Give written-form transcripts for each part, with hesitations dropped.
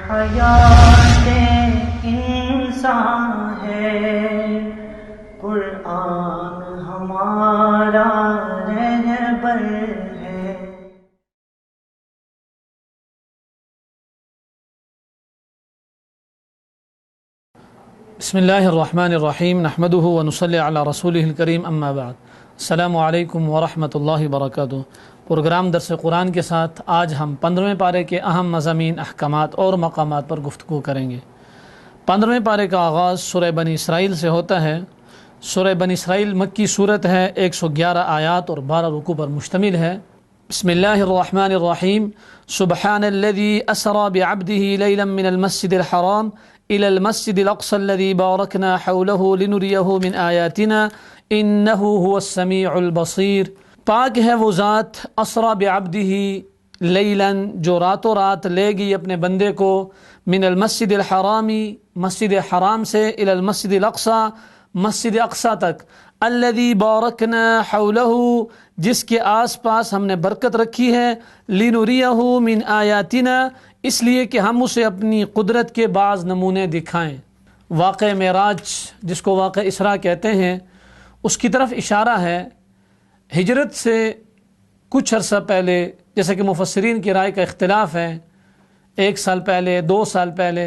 حیات انسان ہے، قرآن ہمارا رہبر ہے۔ بسم اللہ الرحمن الرحیم، نحمدہ ونصلی علی رسولہ الکریم، اما بعد۔ السلام علیکم ورحمۃ اللہ وبرکاتہ۔ پروگرام درس قرآن کے ساتھ آج ہم 15ویں پارے کے اہم مضامین، احکامات اور مقامات پر گفتگو کریں گے۔ 15ویں پارے کا آغاز سورہ بنی اسرائیل سے ہوتا ہے۔ سورہ بنی اسرائیل مکی صورت ہے، 111 آیات اور 12 رکوع پر مشتمل ہے۔ بسم اللہ الرحمن الرحیم، سبحان الذی اسری بعبدہ لیلا من المسجد الحرام إلى المسجد الأقصى الذي باركنا حوله لنريه من آياتنا إنه هو السميع البصير۔ پاک ہے وہ ذات اسری بعبدہ لیلاً، جو راتوں رات لے گئی اپنے بندے کو، من المسجد الحرامی، مسجد حرام سے، إلى المسجد الأقصى، مسجد اقصی تک، الذي باركنا حوله، جس کے آس پاس ہم نے برکت رکھی ہے، لنريه من آیاتنا، اس لیے کہ ہم اسے اپنی قدرت کے بعض نمونے دکھائیں۔ واقع معراج، جس کو واقع اسراء کہتے ہیں، اس کی طرف اشارہ ہے۔ ہجرت سے کچھ عرصہ پہلے، جیسا کہ مفسرین کی رائے کا اختلاف ہے، 1 سال پہلے، 2 سال پہلے،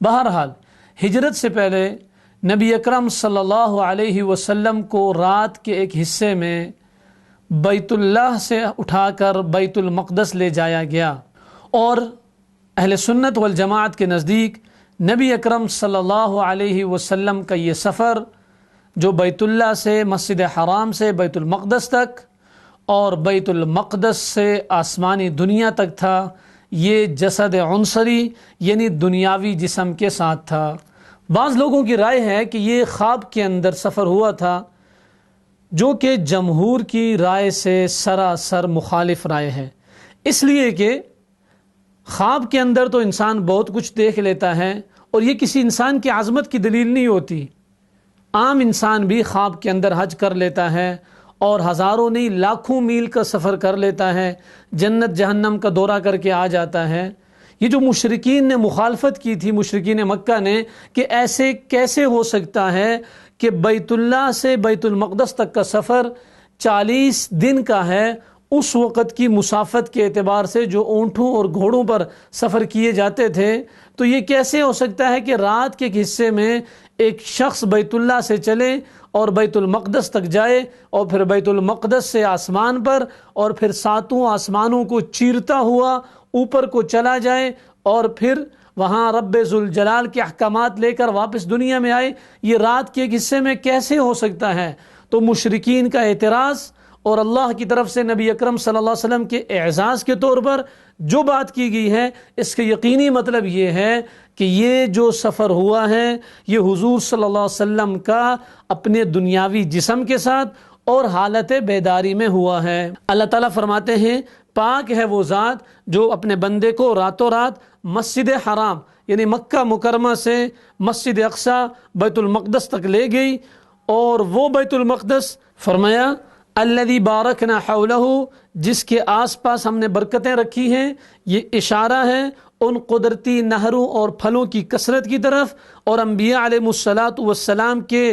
بہرحال ہجرت سے پہلے نبی اکرم صلی اللہ علیہ وسلم کو رات کے ایک حصے میں بیت اللہ سے اٹھا کر بیت المقدس لے جایا گیا، اور اہل سنت والجماعت کے نزدیک نبی اکرم صلی اللہ علیہ وسلم کا یہ سفر، جو بیت اللہ سے مسجد حرام سے بیت المقدس تک اور بیت المقدس سے آسمانی دنیا تک تھا، یہ جسد عنصری یعنی دنیاوی جسم کے ساتھ تھا۔ بعض لوگوں کی رائے ہے کہ یہ خواب کے اندر سفر ہوا تھا، جو کہ جمہور کی رائے سے سراسر مخالف رائے ہے، اس لیے کہ خواب کے اندر تو انسان بہت کچھ دیکھ لیتا ہے، اور یہ کسی انسان کی عظمت کی دلیل نہیں ہوتی۔ عام انسان بھی خواب کے اندر حج کر لیتا ہے، اور ہزاروں نہیں لاکھوں میل کا سفر کر لیتا ہے، جنت جہنم کا دورہ کر کے آ جاتا ہے۔ یہ جو مشرکین نے مخالفت کی تھی، مشرکین مکہ نے، کہ ایسے کیسے ہو سکتا ہے کہ بیت اللہ سے بیت المقدس تک کا سفر 40 دن کا ہے، اس وقت کی مسافت کے اعتبار سے جو اونٹوں اور گھوڑوں پر سفر کیے جاتے تھے، تو یہ کیسے ہو سکتا ہے کہ رات کے ایک حصے میں ایک شخص بیت اللہ سے چلے اور بیت المقدس تک جائے، اور پھر بیت المقدس سے آسمان پر، اور پھر 7 آسمانوں کو چیرتا ہوا اوپر کو چلا جائے، اور پھر وہاں رب ذوالجلال کے احکامات لے کر واپس دنیا میں آئے۔ یہ رات کے ایک حصے میں کیسے ہو سکتا ہے؟ تو مشرکین کا اعتراض، اور اللہ کی طرف سے نبی اکرم صلی اللہ علیہ وسلم کے اعزاز کے طور پر جو بات کی گئی ہے، اس کا یقینی مطلب یہ ہے کہ یہ جو سفر ہوا ہے، یہ حضور صلی اللہ علیہ وسلم کا اپنے دنیاوی جسم کے ساتھ اور حالت بیداری میں ہوا ہے۔ اللہ تعالیٰ فرماتے ہیں، پاک ہے وہ ذات جو اپنے بندے کو راتوں رات مسجد حرام یعنی مکہ مکرمہ سے مسجد اقصی بیت المقدس تک لے گئی، اور وہ بیت المقدس فرمایا الذی بارکنا حولہ، جس کے آس پاس ہم نے برکتیں رکھی ہیں۔ یہ اشارہ ہے ان قدرتی نہروں اور پھلوں کی کثرت کی طرف، اور انبیاء علیہ الصلاۃ والسلام کے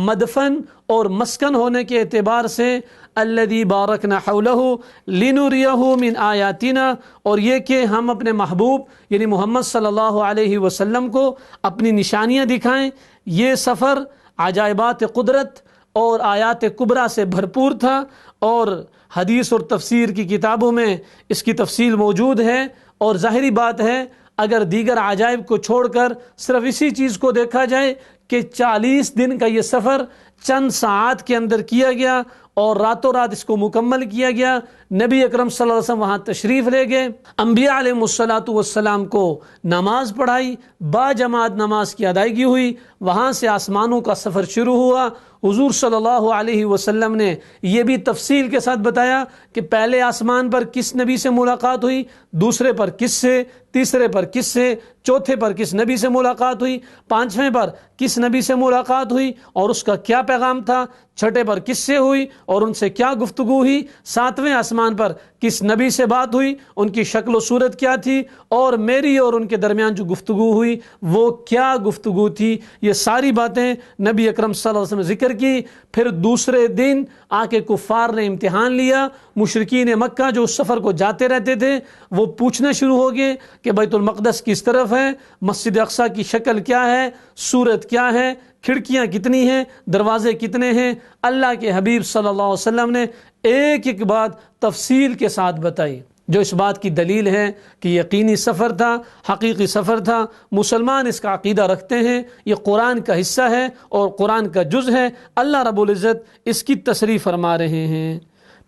مدفن اور مسکن ہونے کے اعتبار سے الذی بارکنا حولہ لنریہ من آیاتنا، اور یہ کہ ہم اپنے محبوب یعنی محمد صلی اللہ علیہ وسلم کو اپنی نشانیاں دکھائیں۔ یہ سفر عجائبات قدرت اور آیات کبریٰ سے بھرپور تھا، اور حدیث اور تفسیر کی کتابوں میں اس کی تفصیل موجود ہے، اور ظاہری بات ہے اگر دیگر عجائب کو چھوڑ کر صرف اسی چیز کو دیکھا جائے کہ 40 دن کا یہ سفر چند ساعات کے اندر کیا گیا، اور راتوں رات اس کو مکمل کیا گیا۔ نبی اکرم صلی اللہ علیہ وسلم وہاں تشریف لے گئے، انبیاء علیہ الصلاۃ والسلام کو نماز پڑھائی، با جماعت نماز کی ادائیگی ہوئی، وہاں سے آسمانوں کا سفر شروع ہوا، حضور صلی اللہ علیہ وسلم نے یہ بھی تفصیل کے ساتھ بتایا کہ پہلے آسمان پر کس نبی سے ملاقات ہوئی، دوسرے پر کس سے، تیسرے پر کس سے، چوتھے پر کس نبی سے ملاقات ہوئی، پانچویں پر کس نبی سے ملاقات ہوئی اور اس کا کیا پیغام تھا، چھٹے پر کس سے ہوئی اور ان سے کیا گفتگو ہوئی، ساتویں آسمان پر کس نبی سے بات ہوئی، ان کی شکل و صورت کیا تھی، اور میری اور ان کے درمیان جو گفتگو ہوئی وہ کیا گفتگو تھی۔ یہ ساری باتیں نبی اکرم صلی اللہ علیہ وسلم نے ذکر کی۔ پھر دوسرے دن آ کے کفار نے امتحان لیا، مشرکین مکہ جو اس سفر کو جاتے رہتے تھے وہ پوچھنا شروع ہو گئے کہ بیت المقدس کس طرف ہے، مسجد اقصیٰ کی شکل کیا ہے، صورت کیا ہے، کھڑکیاں کتنی ہیں، دروازے کتنے ہیں۔ اللہ کے حبیب صلی اللہ علیہ وسلم نے ایک ایک بات تفصیل کے ساتھ بتائی، جو اس بات کی دلیل ہے کہ یقینی سفر تھا، حقیقی سفر تھا۔ مسلمان اس کا عقیدہ رکھتے ہیں، یہ قرآن کا حصہ ہے اور قرآن کا جز ہے۔ اللہ رب العزت اس کی تصریح فرما رہے ہیں۔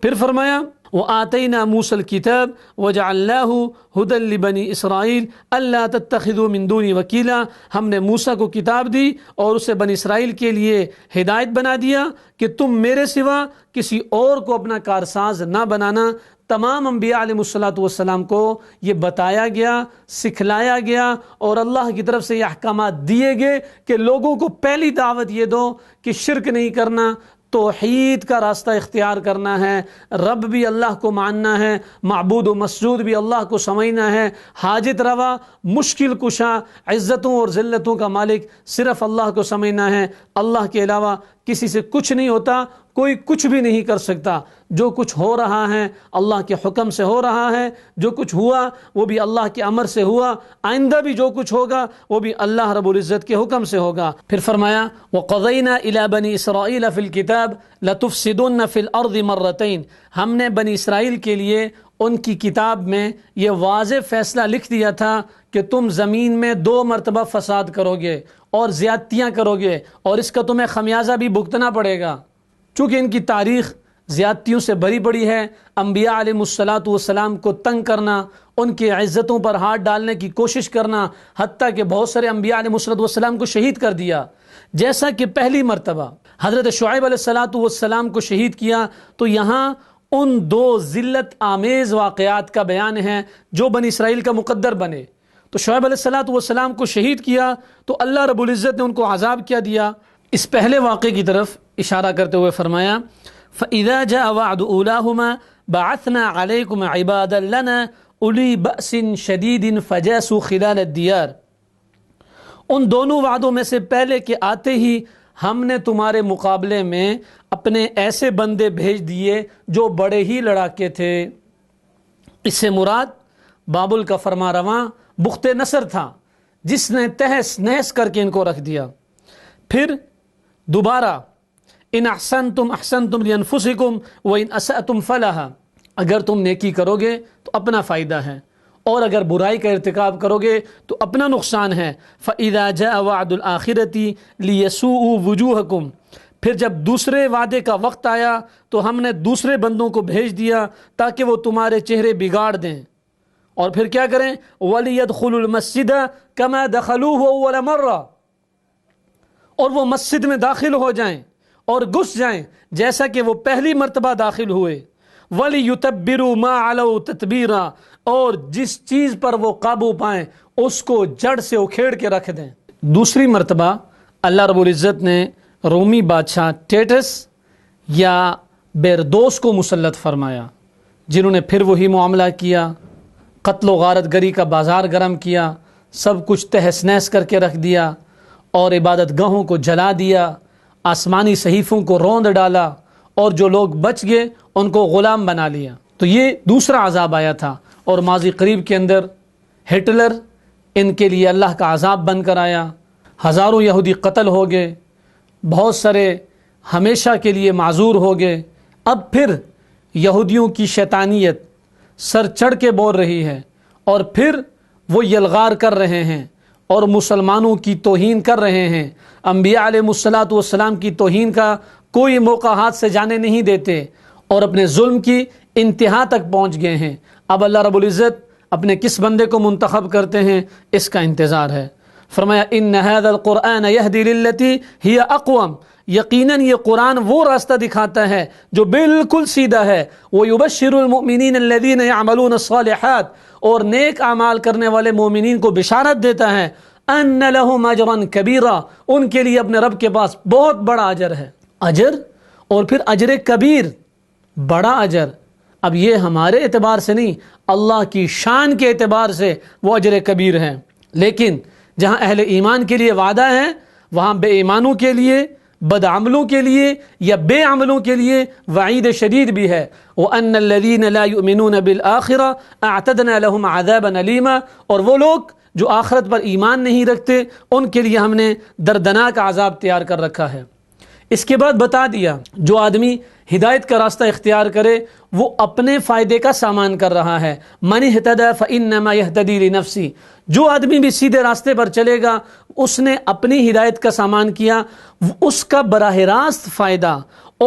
پھر فرمایا وَآتَيْنَا مُوسَى الْكِتَابَ وَجَعَلْنَاهُ هُدًى لِبَنِي إِسْرَائِيلَ أَلَّا تَتَّخِذُوا مِن دُونِي وَكِيلًا، ہم نے موسیٰ کو کتاب دی اور اسے بنی اسرائیل کے لیے ہدایت بنا دیا کہ تم میرے سوا کسی اور کو اپنا کارساز نہ بنانا۔ تمام انبیاء علیہ الصلوۃ والسلام کو یہ بتایا گیا، سکھلایا گیا اور اللہ کی طرف سے یہ احکامات دیے گئے کہ لوگوں کو پہلی دعوت یہ دو کہ شرک نہیں کرنا، توحید کا راستہ اختیار کرنا ہے، رب بھی اللہ کو ماننا ہے، معبود و مسجود بھی اللہ کو سمجھنا ہے، حاجت روا، مشکل کشا، عزتوں اور ذلتوں کا مالک صرف اللہ کو سمجھنا ہے۔ اللہ کے علاوہ کسی سے کچھ نہیں ہوتا، کوئی کچھ بھی نہیں کر سکتا۔ جو کچھ ہو رہا ہے اللہ کے حکم سے ہو رہا ہے، جو کچھ ہوا وہ بھی اللہ کے امر سے ہوا، آئندہ بھی جو کچھ ہوگا وہ بھی اللہ رب العزت کے حکم سے ہوگا۔ پھر فرمایا وَقَضَيْنَا إِلَى بَنِي إِسْرَائِيلَ فِي الْكِتَابِ لَتُفْسِدُنَّ فِي الْأَرْضِ مَرَّتَيْنِ، ہم نے بنی اسرائیل کے لیے ان کی کتاب میں یہ واضح فیصلہ لکھ دیا تھا کہ تم زمین میں 2 مرتبہ فساد کرو گے اور زیادتیاں کرو گے اور اس کا تمہیں خمیازہ بھی بھگتنا پڑے گا۔ چونکہ ان کی تاریخ زیادتیوں سے بھری پڑی ہے، انبیاء علیہ الصلوۃ والسلام کو تنگ کرنا، ان کی عزتوں پر ہاتھ ڈالنے کی کوشش کرنا، حتیٰ کہ بہت سارے انبیاء علیہ الصلوۃ والسلام کو شہید کر دیا۔ جیسا کہ پہلی مرتبہ حضرت شعیب علیہ الصلوۃ والسلام کو شہید کیا، تو یہاں ان 2 ذلت آمیز واقعات کا بیان ہے جو بنی اسرائیل کا مقدر بنے۔ تو شعیب علیہ الصلوۃ والسلام کو شہید کیا تو اللہ رب العزت نے ان کو عذاب کیا دیا۔ اس پہلے واقعے کی طرف اشارہ کرتے ہوئے فرمایا فَإِذَا جَاءَ وَعْدُ أُولَاهُمَا بَعَثْنَا عَلَيْكُمْ عِبَادًا لَنَا أُولِي بَأْسٍ شَدِيدٍ فَجَاسُوا خِلَالَ الدِّيَارِ، ان دونوں وعدوں میں سے پہلے کے آتے ہی ہم نے تمہارے مقابلے میں اپنے ایسے بندے بھیج دیے جو بڑے ہی لڑاکے تھے۔ اس سے مراد بابل کا فرما رواں بخت نصر تھا جس نے تہس نہس کر کے ان کو رکھ دیا۔ پھر دوبارہ ان احسنتم احسنتم لانفسکم وان اسأتم فلہا، اگر تم نیکی کرو گے تو اپنا فائدہ ہے اور اگر برائی کا ارتکاب کرو گے تو اپنا نقصان ہے۔ فَإِذَا جَاءَ وَعْدُ الْآخِرَةِ لِيَسُوءُوا وُجُوهَكُمْ، پھر جب دوسرے وعدے کا وقت آیا تو ہم نے دوسرے بندوں کو بھیج دیا تاکہ وہ تمہارے چہرے بگاڑ دیں، اور پھر کیا کریں وَلِيَدْخُلُوا الْمَسْجِدَ كَمَا دَخَلُوهُ أَوَّلَ مَرَّةٍ، اور وہ مسجد میں داخل ہو جائیں اور گھس جائیں جیسا کہ وہ پہلی مرتبہ داخل ہوئے۔ وَلِيُتَبِّرُوا مَا عَلَوْا تَتْبِيرًا، اور جس چیز پر وہ قابو پائیں اس کو جڑ سے اکھیڑ کے رکھ دیں۔ دوسری مرتبہ اللہ رب العزت نے رومی بادشاہ ٹیٹس یا بیردوس کو مسلط فرمایا، جنہوں نے پھر وہی معاملہ کیا، قتل و غارت گری کا بازار گرم کیا، سب کچھ تہس نہس کر کے رکھ دیا اور عبادت گاہوں کو جلا دیا، آسمانی صحیفوں کو روند ڈالا اور جو لوگ بچ گئے ان کو غلام بنا لیا۔ تو یہ دوسرا عذاب آیا تھا، اور ماضی قریب کے اندر ہٹلر ان کے لیے اللہ کا عذاب بن کر آیا، ہزاروں یہودی قتل ہو گئے، بہت سارے ہمیشہ کے لیے معذور ہو گئے۔ اب پھر یہودیوں کی شیطانیت سر چڑھ کے بول رہی ہے اور پھر وہ یلغار کر رہے ہیں اور مسلمانوں کی توہین کر رہے ہیں، انبیاء علیہ الصلوۃ والسلام کی توہین کا کوئی موقع ہاتھ سے جانے نہیں دیتے اور اپنے ظلم کی انتہا تک پہنچ گئے ہیں۔ اب اللہ رب العزت اپنے کس بندے کو منتخب کرتے ہیں اس کا انتظار ہے۔ فرمایا ان ھذا القرآن یہدی للتی ہی اقوم، یقیناً یہ قرآن وہ راستہ دکھاتا ہے جو بالکل سیدھا ہے. وَيُبَشِّرُ الْمُؤْمِنِينَ الَّذِينَ يَعْمَلُونَ الصَّالِحَاتِ اور نیک اعمال کرنے والے مومنین کو بشارت دیتا ہے أَنَّ لَهُمْ أَجْرًا كَبِيرًا ان کے لیے اپنے رب کے پاس بہت بڑا اجر ہے. اجر اور پھر اجر کبیر، بڑا اجر. اب یہ ہمارے اعتبار سے نہیں، اللہ کی شان کے اعتبار سے وہ اجر کبیر ہے. لیکن جہاں اہل ایمان کے لیے وعدہ ہے وہاں بے ایمانوں کے لیے، بدعملوں کے لیے یا بے عملوں کے لیے وعید شدید بھی ہے. وَأَنَّ الَّذِينَ لَا يُؤْمِنُونَ بِالْآخِرَةِ أَعْتَدْنَا لَهُمْ عَذَابًا أَلِيمًا اور وہ لوگ جو آخرت پر ایمان نہیں رکھتے ان کے لیے ہم نے دردناک عذاب تیار کر رکھا ہے. اس کے بعد بتا دیا جو آدمی ہدایت کا راستہ اختیار کرے وہ اپنے فائدے کا سامان کر رہا ہے. من اهتدى فإنما يهتدي لنفسه جو آدمی بھی سیدھے راستے پر چلے گا اس نے اپنی ہدایت کا سامان کیا، اس کا براہ راست فائدہ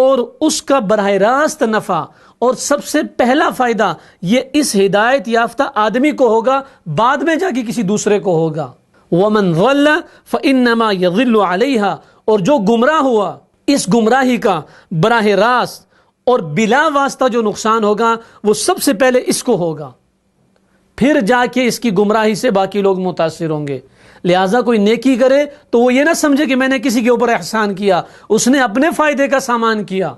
اور اس کا براہ راست نفع اور سب سے پہلا فائدہ یہ اس ہدایت یافتہ آدمی کو ہوگا، بعد میں جا کے کسی دوسرے کو ہوگا. ومن ضل فإنما يضل عليها اور جو گمراہ ہوا اس گمراہی کا براہ راست اور بلا واسطہ جو نقصان ہوگا وہ سب سے پہلے اس کو ہوگا، پھر جا کے اس کی گمراہی سے باقی لوگ متاثر ہوں گے. لہٰذا کوئی نیکی کرے تو وہ یہ نہ سمجھے کہ میں نے کسی کے اوپر احسان کیا، اس نے اپنے فائدے کا سامان کیا.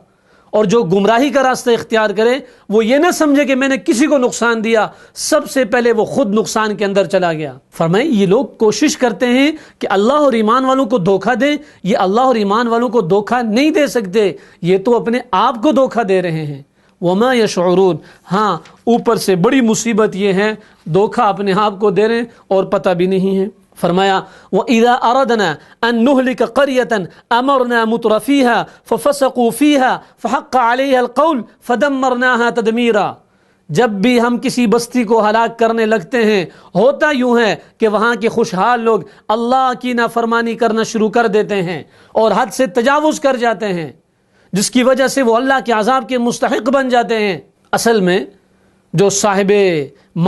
اور جو گمراہی کا راستہ اختیار کرے وہ یہ نہ سمجھے کہ میں نے کسی کو نقصان دیا، سب سے پہلے وہ خود نقصان کے اندر چلا گیا. فرمائے یہ لوگ کوشش کرتے ہیں کہ اللہ اور ایمان والوں کو دھوکہ دیں، یہ اللہ اور ایمان والوں کو دھوکہ نہیں دے سکتے، یہ تو اپنے آپ کو دھوکہ دے رہے ہیں. وما یشعرون ہاں اوپر سے بڑی مصیبت یہ ہے دھوکہ اپنے آپ کو دے رہے ہیں اور پتہ بھی نہیں ہے. فرمایا وَإِذَا أَرَدْنَا أَن نُهْلِكَ قَرْيَةً أَمَرْنَا مُتْرَفِيهَا فَفَسَقُوا فِيهَا فَحَقَّ عَلَيْهَا الْقَوْلُ فَدَمَّرْنَاهَا تَدْمِيرًا جب بھی ہم کسی بستی کو ہلاک کرنے لگتے ہیں ہوتا یوں ہے کہ وہاں کے خوشحال لوگ اللہ کی نافرمانی کرنا شروع کر دیتے ہیں اور حد سے تجاوز کر جاتے ہیں، جس کی وجہ سے وہ اللہ کے عذاب کے مستحق بن جاتے ہیں. اصل میں جو صاحب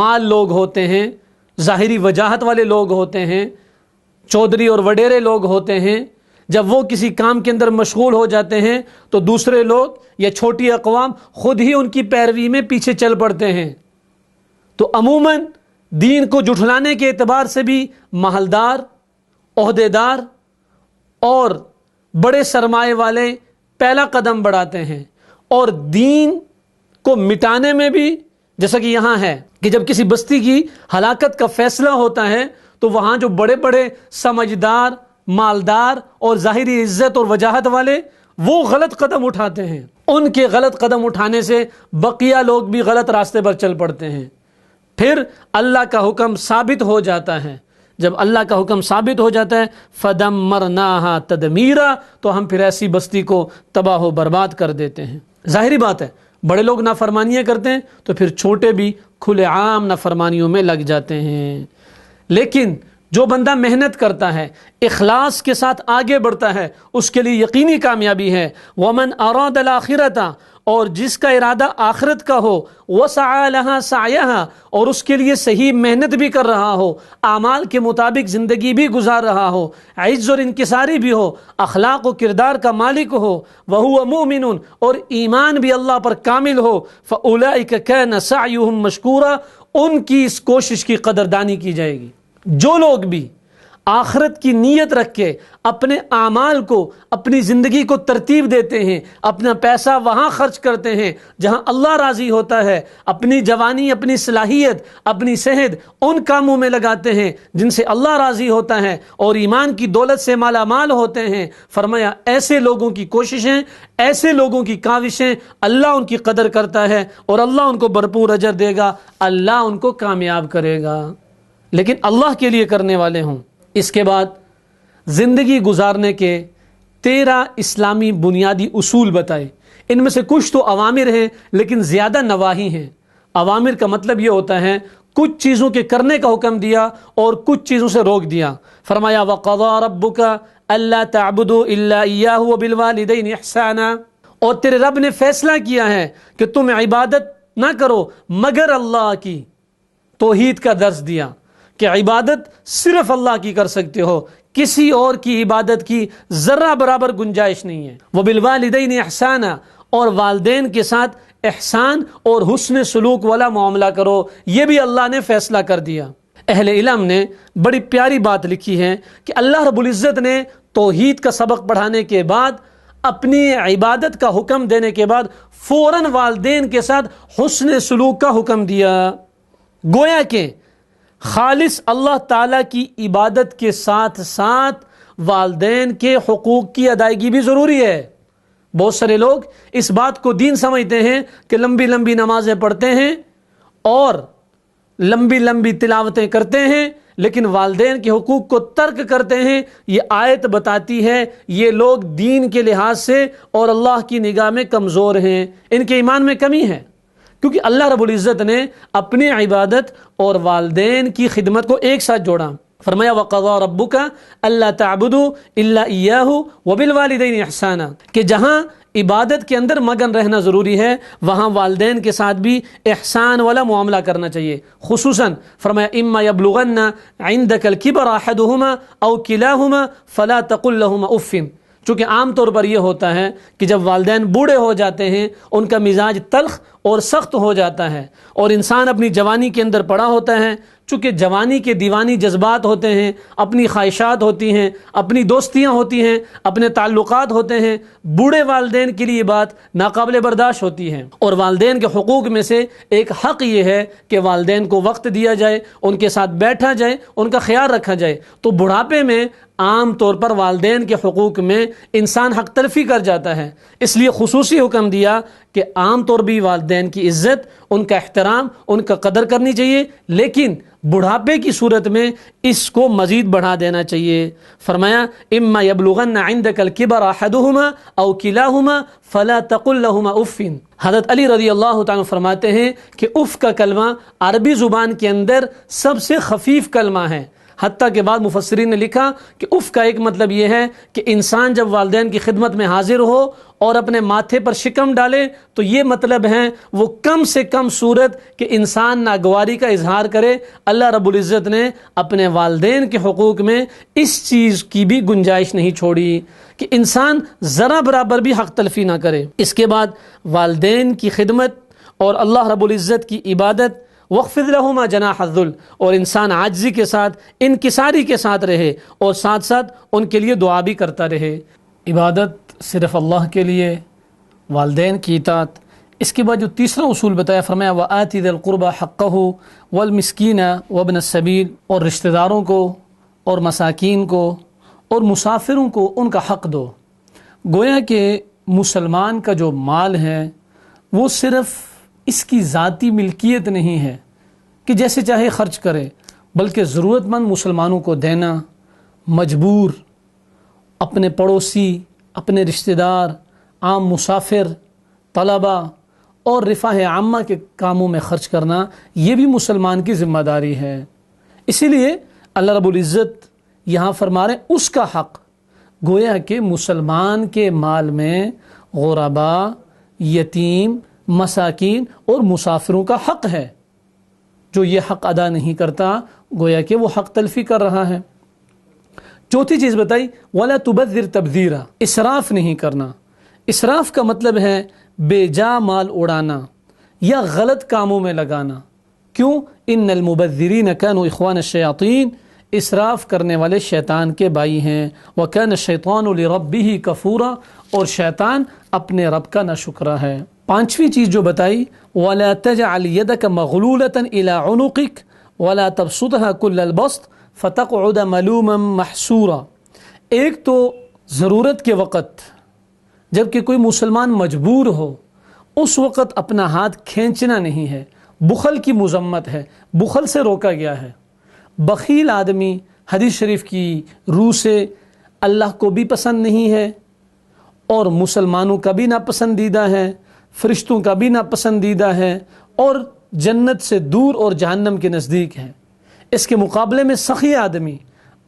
مال لوگ ہوتے ہیں، ظاہری وجاہت والے لوگ ہوتے ہیں، چودھری اور وڈیرے لوگ ہوتے ہیں، جب وہ کسی کام کے اندر مشغول ہو جاتے ہیں تو دوسرے لوگ یا چھوٹی اقوام خود ہی ان کی پیروی میں پیچھے چل پڑتے ہیں. تو عموماً دین کو جھٹلانے کے اعتبار سے بھی محلدار، عہدیدار اور بڑے سرمایے والے پہلا قدم بڑھاتے ہیں، اور دین کو مٹانے میں بھی جیسا کہ یہاں ہے کہ جب کسی بستی کی ہلاکت کا فیصلہ ہوتا ہے تو وہاں جو بڑے بڑے سمجھدار، مالدار اور ظاہری عزت اور وجاہت والے وہ غلط قدم اٹھاتے ہیں. ان کے غلط قدم اٹھانے سے بقیہ لوگ بھی غلط راستے پر چل پڑتے ہیں. پھر اللہ کا حکم ثابت ہو جاتا ہے. جب اللہ کا حکم ثابت ہو جاتا ہے فَدَمَّرْنَاهَا تَدْمِيرًا تو ہم پھر ایسی بستی کو تباہ و برباد کر دیتے ہیں. ظاہری بات ہے بڑے لوگ نافرمانیاں کرتے ہیں تو پھر چھوٹے بھی کھلے عام نافرمانیوں میں لگ جاتے ہیں. لیکن جو بندہ محنت کرتا ہے، اخلاص کے ساتھ آگے بڑھتا ہے، اس کے لیے یقینی کامیابی ہے. وَمَنْ أَرَادَ الْآخِرَةَ اور جس کا ارادہ آخرت کا ہو، وَسَعَى لَهَا سَعْيَهَا اور اس کے لیے صحیح محنت بھی کر رہا ہو، اعمال کے مطابق زندگی بھی گزار رہا ہو، عز اور انکساری بھی ہو، اخلاق و کردار کا مالک ہو، وَهُوَ مُؤْمِنٌ اور ایمان بھی اللہ پر کامل ہو، فَأُولَئِكَ كَانَ سَعْيُهُمْ مَشْكُورًا ان کی اس کوشش کی قدردانی کی جائے گی. جو لوگ بھی آخرت کی نیت رکھ کے اپنے اعمال کو، اپنی زندگی کو ترتیب دیتے ہیں، اپنا پیسہ وہاں خرچ کرتے ہیں جہاں اللہ راضی ہوتا ہے، اپنی جوانی، اپنی صلاحیت، اپنی صحت ان کاموں میں لگاتے ہیں جن سے اللہ راضی ہوتا ہے اور ایمان کی دولت سے مالا مال ہوتے ہیں، فرمایا ایسے لوگوں کی کوششیں، ایسے لوگوں کی کاوشیں اللہ ان کی قدر کرتا ہے اور اللہ ان کو بھرپور اجر دے گا، اللہ ان کو کامیاب کرے گا. لیکن اللہ کے لیے کرنے والے ہوں. اس کے بعد زندگی گزارنے کے 13 اسلامی بنیادی اصول بتائے. ان میں سے کچھ تو اوامر ہیں لیکن زیادہ نواہی ہیں. اوامر کا مطلب یہ ہوتا ہے کچھ چیزوں کے کرنے کا حکم دیا اور کچھ چیزوں سے روک دیا. فرمایا وَقَضَىٰ رَبُّكَ أَلَّا تَعْبُدُوا إِلَّا إِيَّاهُ وَبِالْوَالِدَيْنِ إِحْسَانًا اور تیرے رب نے فیصلہ کیا ہے کہ تم عبادت نہ کرو مگر اللہ کی. توحید کا درس دیا کہ عبادت صرف اللہ کی کر سکتے ہو، کسی اور کی عبادت کی ذرہ برابر گنجائش نہیں ہے۔ وبالوالدین احسانا، اور والدین کے ساتھ احسان اور حسن سلوک والا معاملہ کرو، یہ بھی اللہ نے فیصلہ کر دیا۔ اہل علم نے بڑی پیاری بات لکھی ہے کہ اللہ رب العزت نے توحید کا سبق پڑھانے کے بعد، اپنی عبادت کا حکم دینے کے بعد فوراً والدین کے ساتھ حسن سلوک کا حکم دیا۔ گویا کہ خالص اللہ تعالیٰ کی عبادت کے ساتھ ساتھ والدین کے حقوق کی ادائیگی بھی ضروری ہے۔ بہت سارے لوگ اس بات کو دین سمجھتے ہیں کہ لمبی لمبی نمازیں پڑھتے ہیں اور لمبی لمبی تلاوتیں کرتے ہیں، لیکن والدین کے حقوق کو ترک کرتے ہیں۔ یہ آیت بتاتی ہے یہ لوگ دین کے لحاظ سے اور اللہ کی نگاہ میں کمزور ہیں، ان کے ایمان میں کمی ہے، کیونکہ اللہ رب العزت نے اپنی عبادت اور والدین کی خدمت کو ایک ساتھ جوڑا۔ فرمایا وَقَضَىٰ رَبُّكَ أَلَّا تَعْبُدُوا إِلَّا إِيَّاهُ وَبِالْوَالِدَيْنِ إِحْسَانًا، کہ جہاں عبادت کے اندر مگن رہنا ضروری ہے وہاں والدین کے ساتھ بھی احسان والا معاملہ کرنا چاہیے۔ خصوصاً فرمایا اِمَّا يَبْلُغَنَّ عِنْدَكَ الْكِبَرَ أَحَدُهُمَا أَوْ كِلَاهُمَا فَلَا تَقُل لَّهُمَا أُفٍّ، چونکہ عام طور پر یہ ہوتا ہے کہ جب والدین بوڑھے ہو جاتے ہیں ان کا مزاج تلخ اور سخت ہو جاتا ہے، اور انسان اپنی جوانی کے اندر پڑا ہوتا ہے، چونکہ جوانی کے دیوانی جذبات ہوتے ہیں، اپنی خواہشات ہوتی ہیں، اپنی دوستیاں ہوتی ہیں، اپنے تعلقات ہوتے ہیں، بوڑھے والدین کے لیے یہ بات ناقابل برداشت ہوتی ہے۔ اور والدین کے حقوق میں سے ایک حق یہ ہے کہ والدین کو وقت دیا جائے، ان کے ساتھ بیٹھا جائے، ان کا خیال رکھا جائے۔ تو بڑھاپے میں عام طور پر والدین کے حقوق میں انسان حق تلفی کر جاتا ہے، اس لیے خصوصی حکم دیا کہ عام طور بھی والدین کی عزت، ان کا احترام، ان کا قدر کرنی چاہیے، لیکن بڑھاپے کی صورت میں اس کو مزید بڑھا دینا چاہیے۔ فرمایا اما یبلغن عندک الکبر احدهما او کلاهما فلا تقل لهما اف۔ حضرت علی رضی اللہ تعالیٰ فرماتے ہیں کہ اف کا کلمہ عربی زبان کے اندر سب سے خفیف کلمہ ہے، حتیٰ کہ بعض مفسرین نے لکھا کہ اف کا ایک مطلب یہ ہے کہ انسان جب والدین کی خدمت میں حاضر ہو اور اپنے ماتھے پر شکم ڈالے تو یہ مطلب ہے وہ کم سے کم صورت کہ انسان ناگواری کا اظہار کرے۔ اللہ رب العزت نے اپنے والدین کے حقوق میں اس چیز کی بھی گنجائش نہیں چھوڑی کہ انسان ذرا برابر بھی حق تلفی نہ کرے۔ اس کے بعد والدین کی خدمت اور اللہ رب العزت کی عبادت، وَاخْفِضْ لَهُمَا جَنَاحَ الذُّلِّ، اور انسان عاجزی کے ساتھ، انکساری کے ساتھ رہے اور ساتھ ساتھ ان کے لیے دعا بھی کرتا رہے۔ عبادت صرف اللہ کے لیے، والدین کی اطاعت۔ اس کے بعد جو تیسرا اصول بتایا فرمایا وَآتِ ذِي الْقُرْبَى حَقَّهُ وَالْمِسْكِينَ وَابْنَ السَّبِيلِ، اور رشتہ داروں کو اور مساکین کو اور مسافروں کو ان کا حق دو۔ گویا کہ مسلمان کا جو مال ہے وہ صرف اس کی ذاتی ملکیت نہیں ہے کہ جیسے چاہے خرچ کرے، بلکہ ضرورت مند مسلمانوں کو دینا، مجبور، اپنے پڑوسی، اپنے رشتہ دار، عام مسافر، طلباء اور رفاہ عامہ کے کاموں میں خرچ کرنا، یہ بھی مسلمان کی ذمہ داری ہے۔ اسی لیے اللہ رب العزت یہاں فرما رہے ہیں اس کا حق، گویا کہ مسلمان کے مال میں غرباء، یتیم، مساکین اور مسافروں کا حق ہے۔ جو یہ حق ادا نہیں کرتا گویا کہ وہ حق تلفی کر رہا ہے۔ چوتھی چیز بتائی وَلَا تُبَذِّرْ تَبْذِيرًا، اسراف نہیں کرنا۔ اسراف کا مطلب ہے بے جا مال اڑانا یا غلط کاموں میں لگانا۔ کیوں؟ ان المبذرین کانوا اخوان الشیاطین، اسراف کرنے والے شیطان کے بھائی ہیں۔ وَكَانَ الشَّيْطَانُ لِرَبِّهِ كَفُورًا، اور شیطان اپنے رب کا ناشکرا ہے۔ پانچویں چیز جو بتائی وَلَا تَجْعَلْ يَدَكَ مَغْلُولَةً إِلَىٰ عُنُقِكَ وَلَا تَبْسُطْهَا كُلَّ الْبَسْطِ فَتَقْعُدَ مَلُومًا مَحْسُورًا۔ ایک تو ضرورت کے وقت جب کہ کوئی مسلمان مجبور ہو اس وقت اپنا ہاتھ کھینچنا نہیں ہے، بخل کی مذمت ہے، بخل سے روکا گیا ہے۔ بخیل آدمی حدیث شریف کی روح سے اللہ کو بھی پسند نہیں ہے اور مسلمانوں کا بھی ناپسندیدہ ہے، فرشتوں کا بھی ناپسندیدہ ہے اور جنت سے دور اور جہنم کے نزدیک ہے۔ اس کے مقابلے میں سخی آدمی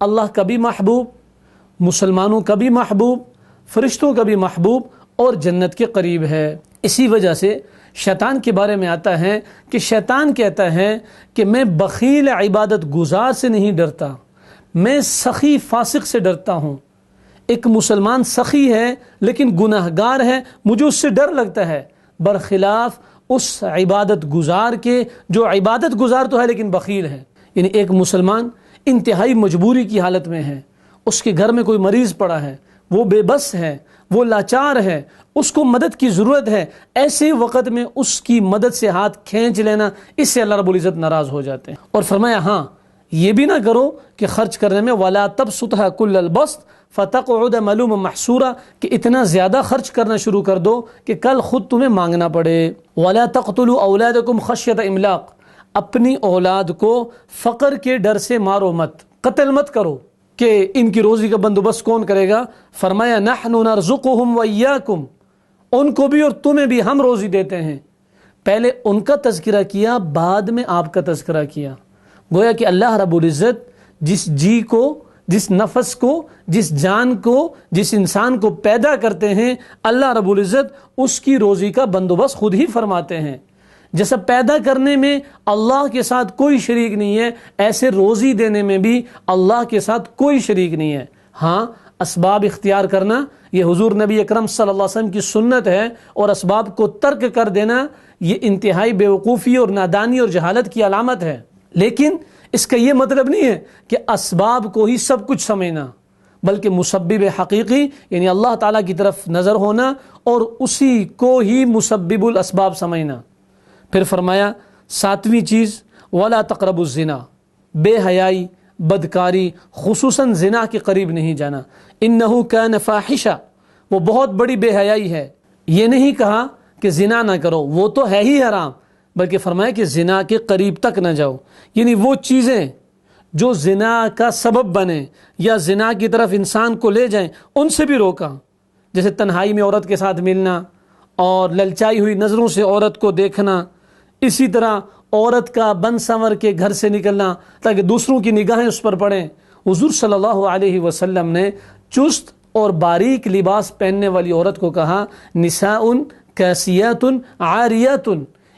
اللہ کا بھی محبوب، مسلمانوں کا بھی محبوب، فرشتوں کا بھی محبوب اور جنت کے قریب ہے۔ اسی وجہ سے شیطان کے بارے میں آتا ہے کہ شیطان کہتا ہے کہ میں بخیل عبادت گزار سے نہیں ڈرتا، میں سخی فاسق سے ڈرتا ہوں۔ ایک مسلمان سخی ہے لیکن گناہگار ہے، مجھے اس سے ڈر لگتا ہے، برخلاف اس عبادت گزار کے جو عبادت گزار تو ہے لیکن بخیل ہے۔ یعنی ایک مسلمان انتہائی مجبوری کی حالت میں ہے، اس کے گھر میں کوئی مریض پڑا ہے، وہ بے بس ہے، وہ لاچار ہے، اس کو مدد کی ضرورت ہے، ایسے وقت میں اس کی مدد سے ہاتھ کھینچ لینا، اس سے اللہ رب العزت ناراض ہو جاتے ہیں۔ اور فرمایا ہاں یہ بھی نہ کرو کہ خرچ کرنے میں وَلَا تَبْسُطْهَا كُلَّ الْبَسْطِ فَتَقْعُدَ مَلُومًا مَحْسُورًا، کہ اتنا زیادہ خرچ کرنا شروع کر دو کہ کل خود تمہیں مانگنا پڑے۔ وَلَا تَقْتُلُوا أَوْلَادَكُمْ خَشْيَةَ إِمْلَاقٍ، اپنی اولاد کو فقر کے ڈر سے مارو مت، قتل مت کرو کہ ان کی روزی کا بندوبست کون کرے گا۔ فرمایا نحن نرزقهم وإياكم، ان کو بھی اور تمہیں بھی ہم روزی دیتے ہیں۔ پہلے ان کا تذکرہ کیا، بعد میں آپ کا تذکرہ کیا۔ گویا کہ اللہ رب العزت جس جی کو، جس نفس کو، جس جان کو، جس انسان کو پیدا کرتے ہیں، اللہ رب العزت اس کی روزی کا بندوبست خود ہی فرماتے ہیں۔ جیسا پیدا کرنے میں اللہ کے ساتھ کوئی شریک نہیں ہے، ایسے روزی دینے میں بھی اللہ کے ساتھ کوئی شریک نہیں ہے۔ ہاں اسباب اختیار کرنا یہ حضور نبی اکرم صلی اللہ علیہ وسلم کی سنت ہے، اور اسباب کو ترک کر دینا یہ انتہائی بیوقوفی اور نادانی اور جہالت کی علامت ہے۔ لیکن اس کا یہ مطلب نہیں ہے کہ اسباب کو ہی سب کچھ سمجھنا، بلکہ مسبب حقیقی یعنی اللہ تعالیٰ کی طرف نظر ہونا اور اسی کو ہی مسبب الاسباب سمجھنا۔ پھر فرمایا ساتویں چیز وَلَا تَقْرَبُوا الزِّنَا، بے حیائی، بدکاری، خصوصاً زنا کے قریب نہیں جانا۔ انہو کان فاحشہ، وہ بہت بڑی بے حیائی ہے۔ یہ نہیں کہا کہ زنا نہ کرو، وہ تو ہے ہی حرام، بلکہ فرمایا کہ زنا کے قریب تک نہ جاؤ، یعنی وہ چیزیں جو زنا کا سبب بنے یا زنا کی طرف انسان کو لے جائیں ان سے بھی روکا، جیسے تنہائی میں عورت کے ساتھ ملنا اور للچائی ہوئی نظروں سے عورت کو دیکھنا، اسی طرح عورت کا بن سنور کے گھر سے نکلنا تاکہ دوسروں کی نگاہیں اس پر پڑیں۔ حضور صلی اللہ علیہ وسلم نے چست اور باریک لباس پہننے والی عورت کو کہا نساء کاسیات عاریات،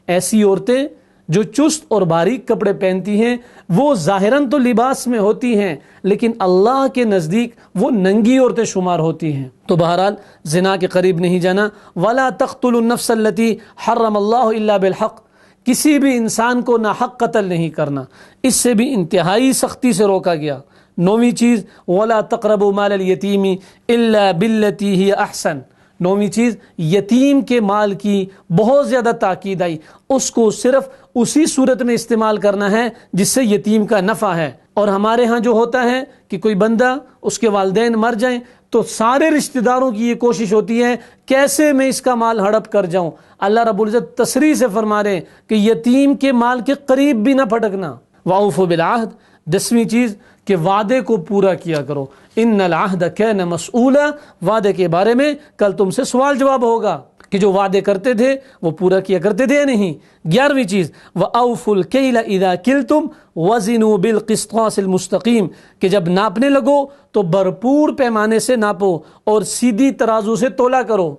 ایسی عورتیں جو چست اور باریک کپڑے پہنتی ہیں وہ ظاہراً تو لباس میں ہوتی ہیں لیکن اللہ کے نزدیک وہ ننگی عورتیں شمار ہوتی ہیں۔ تو بہرحال زنا کے قریب نہیں جانا۔ وَلَا تَقْتُلُوا النَّفْسَ الَّتِي حَرَّمَ اللَّهُ إِلَّا بِالْحَقِّ، کسی بھی انسان کو ناحق قتل نہیں کرنا، اس سے بھی انتہائی سختی سے روکا گیا۔ نویں چیز وَلَا تَقْرَبُوا مَالَ الْيَتِيمِ إِلَّا بِالَّتِي هِيَ أَحْسَنُ، نویں چیز یتیم کے مال کی بہت زیادہ تاکید آئی، اس کو صرف اسی صورت میں استعمال کرنا ہے جس سے یتیم کا نفع ہے۔ اور ہمارے ہاں جو ہوتا ہے کہ کوئی بندہ اس کے والدین مر جائیں تو سارے رشتہ داروں کی یہ کوشش ہوتی ہے کیسے میں اس کا مال ہڑپ کر جاؤں۔ اللہ رب العزت تصریح سے فرما رہے ہیں کہ یتیم کے مال کے قریب بھی نہ پھٹکنا۔ وَأَوْفُوا بِالْعَهْدِ، 10ویں چیز کہ وعدے کو پورا کیا کرو۔ ان العہد کان مسئولا، وعدے کے بارے میں کل تم سے سوال جواب ہوگا کہ جو وعدے کرتے تھے وہ پورا کیا کرتے تھے یا نہیں۔ 11ویں چیز وَأَوْفُوا الْكَيْلَ إِذَا كِلْتُمْ وَزِنُوا بِالْقِسْطَاسِ الْمُسْتَقِيمِ، کہ جب ناپنے لگو تو بھرپور پیمانے سے ناپو اور سیدھی ترازو سے تولا کرو،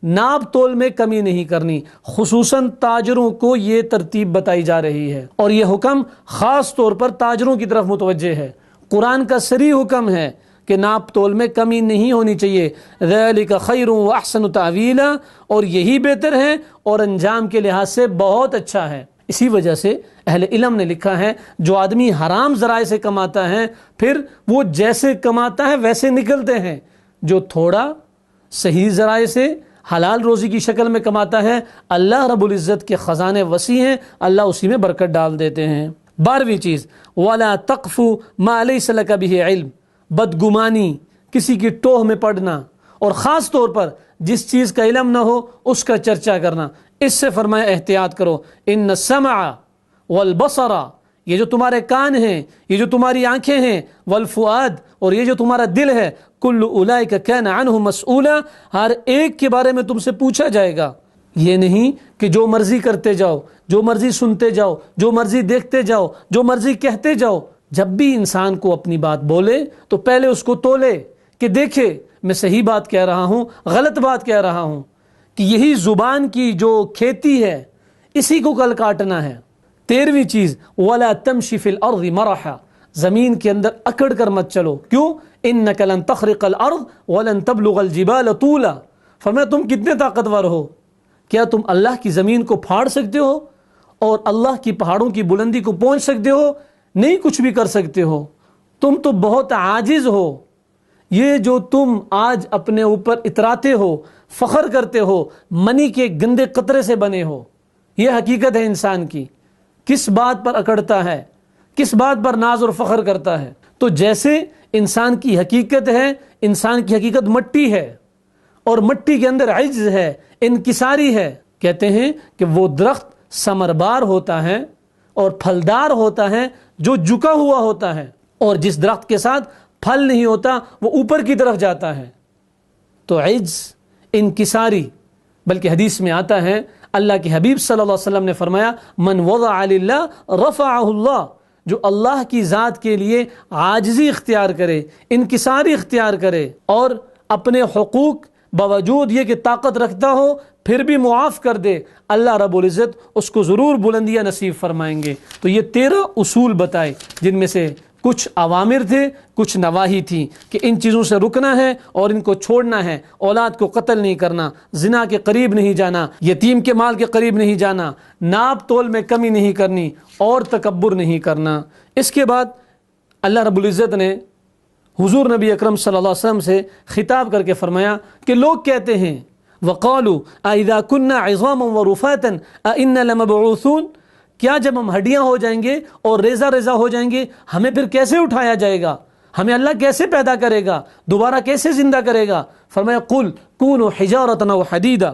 ناپ تول میں کمی نہیں کرنی۔ خصوصاً تاجروں کو یہ ترتیب بتائی جا رہی ہے اور یہ حکم خاص طور پر تاجروں کی طرف متوجہ ہے۔ قرآن کا صریح حکم ہے کہ ناپ تول میں کمی نہیں ہونی چاہیے۔ ذَلِكَ خَيْرٌ وَأَحْسَنُ تَأْوِيلًا، اور یہی بہتر ہے اور انجام کے لحاظ سے بہت اچھا ہے۔ اسی وجہ سے اہل علم نے لکھا ہے جو آدمی حرام ذرائع سے کماتا ہے پھر وہ جیسے کماتا ہے ویسے نکلتے ہیں، جو تھوڑا صحیح ذرائع سے حلال روزی کی شکل میں کماتا ہے اللہ رب العزت کے خزانے وسیع ہیں، اللہ اسی میں برکت ڈال دیتے ہیں۔ 12ویں چیز وَلَا تَقْفُ مَا لَيْسَ لَكَ بِهِ عِلْمٌ، بدگمانی، کسی کی ٹوہ میں پڑنا، اور خاص طور پر جس چیز کا علم نہ ہو اس کا چرچا کرنا۔ اس سے فرمایا احتیاط کرو۔ ان السمع والبصر، یہ جو تمہارے کان ہیں، یہ جو تمہاری آنکھیں ہیں، والفؤاد، اور یہ جو تمہارا دل ہے، کل اولئک کان عنہ مسئولا، ہر ایک کے بارے میں تم سے پوچھا جائے گا۔ یہ نہیں کہ جو مرضی کرتے جاؤ، جو مرضی سنتے جاؤ، جو مرضی دیکھتے جاؤ، جو مرضی کہتے جاؤ۔ جب بھی انسان کو اپنی بات بولے تو پہلے اس کو تولے کہ دیکھے میں صحیح بات کہہ رہا ہوں غلط بات کہہ رہا ہوں، کہ یہی زبان کی جو کھیتی ہے اسی کو کل کاٹنا ہے۔ 13ویں چیز وَلَا تَمْشِ فِي الْأَرْضِ مَرَحًا، زمین کے اندر اکڑ کر مت چلو، کیوں؟ إِنَّكَ لَن تَخْرِقَ الْأَرْض وَلَن تَبْلُغَ الْجِبَالَ طُولًا، فرمایا تم کتنے طاقتور ہو، کیا تم اللہ کی زمین کو پھاڑ سکتے ہو اور اللہ کی پہاڑوں کی بلندی کو پہنچ سکتے ہو؟ نہیں کچھ بھی کر سکتے ہو، تم تو بہت عاجز ہو۔ یہ جو تم آج اپنے اوپر اتراتے ہو، فخر کرتے ہو، منی کے گندے قطرے سے بنے ہو، یہ حقیقت ہے انسان کی۔ کس بات پر اکڑتا ہے، کس بات پر ناز اور فخر کرتا ہے؟ تو جیسے انسان کی حقیقت ہے، انسان کی حقیقت مٹی ہے اور مٹی کے اندر عجز ہے، انکساری ہے۔ کہتے ہیں کہ وہ درخت ثمربار ہوتا ہے اور پھلدار ہوتا ہے جو جھکا ہوا ہوتا ہے، اور جس درخت کے ساتھ پھل نہیں ہوتا وہ اوپر کی طرف جاتا ہے۔ تو عجز، انکساری، بلکہ حدیث میں آتا ہے اللہ کے حبیب صلی اللہ علیہ وسلم نے فرمایا من وضع للہ رفعہ اللہ، جو اللہ کی ذات کے لیے عاجزی اختیار کرے، انکساری اختیار کرے اور اپنے حقوق باوجود یہ کہ طاقت رکھتا ہو پھر بھی معاف کر دے، اللہ رب العزت اس کو ضرور بلندیاں نصیب فرمائیں گے۔ تو یہ 13 اصول بتائے، جن میں سے کچھ اوامر تھے، کچھ نواہی تھی کہ ان چیزوں سے رکنا ہے اور ان کو چھوڑنا ہے۔ اولاد کو قتل نہیں کرنا، زنا کے قریب نہیں جانا، یتیم کے مال کے قریب نہیں جانا، ناپ تول میں کمی نہیں کرنی اور تکبر نہیں کرنا۔ اس کے بعد اللہ رب العزت نے حضور نبی اکرم صلی اللہ علیہ وسلم سے خطاب کر کے فرمایا کہ لوگ کہتے ہیں وَقَالُوا أَإِذَا كُنَّا عِظَامًا وَرُفَاتًا أَإِنَّا لَمَبْعُوثُونَ، کیا جب ہم ہڈیاں ہو جائیں گے اور ریزہ ریزہ ہو جائیں گے ہمیں پھر کیسے اٹھایا جائے گا؟ ہمیں اللہ کیسے پیدا کرے گا؟ دوبارہ کیسے زندہ کرے گا؟ فرمایا قُلْ كُونُوا حِجَارَةً أَوْ حَدِيدًا،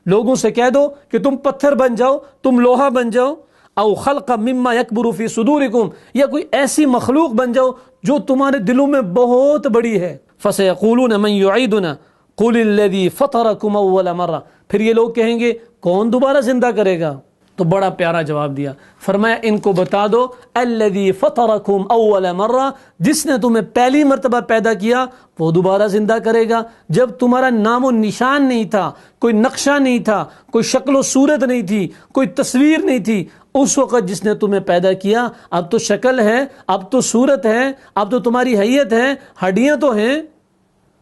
لوگوں سے کہہ دو کہ تم پتھر بن جاؤ، تم لوہا بن جاؤ، او خلقا مما یکبر فی صدورکم، یا کوئی ایسی مخلوق بن جاؤ جو تمہارے دلوں میں بہت بڑی ہے۔ فسیقولون من یعیدنا قل الذی فطرکم اول مرہ، پھر یہ لوگ کہیں گے کون دوبارہ زندہ کرے گا؟ تو بڑا پیارا جواب دیا، فرمایا ان کو بتا دو الذی فطرکم اول مرہ، جس نے تمہیں پہلی مرتبہ پیدا کیا وہ دوبارہ زندہ کرے گا۔ جب تمہارا نام و نشان نہیں تھا، کوئی نقشہ نہیں تھا، کوئی شکل و صورت نہیں تھی، کوئی تصویر نہیں تھی، اس وقت جس نے تمہیں پیدا کیا اب تو شکل ہے، اب تو صورت ہے، اب تو تمہاری حیت ہے، ہڈیاں تو ہیں،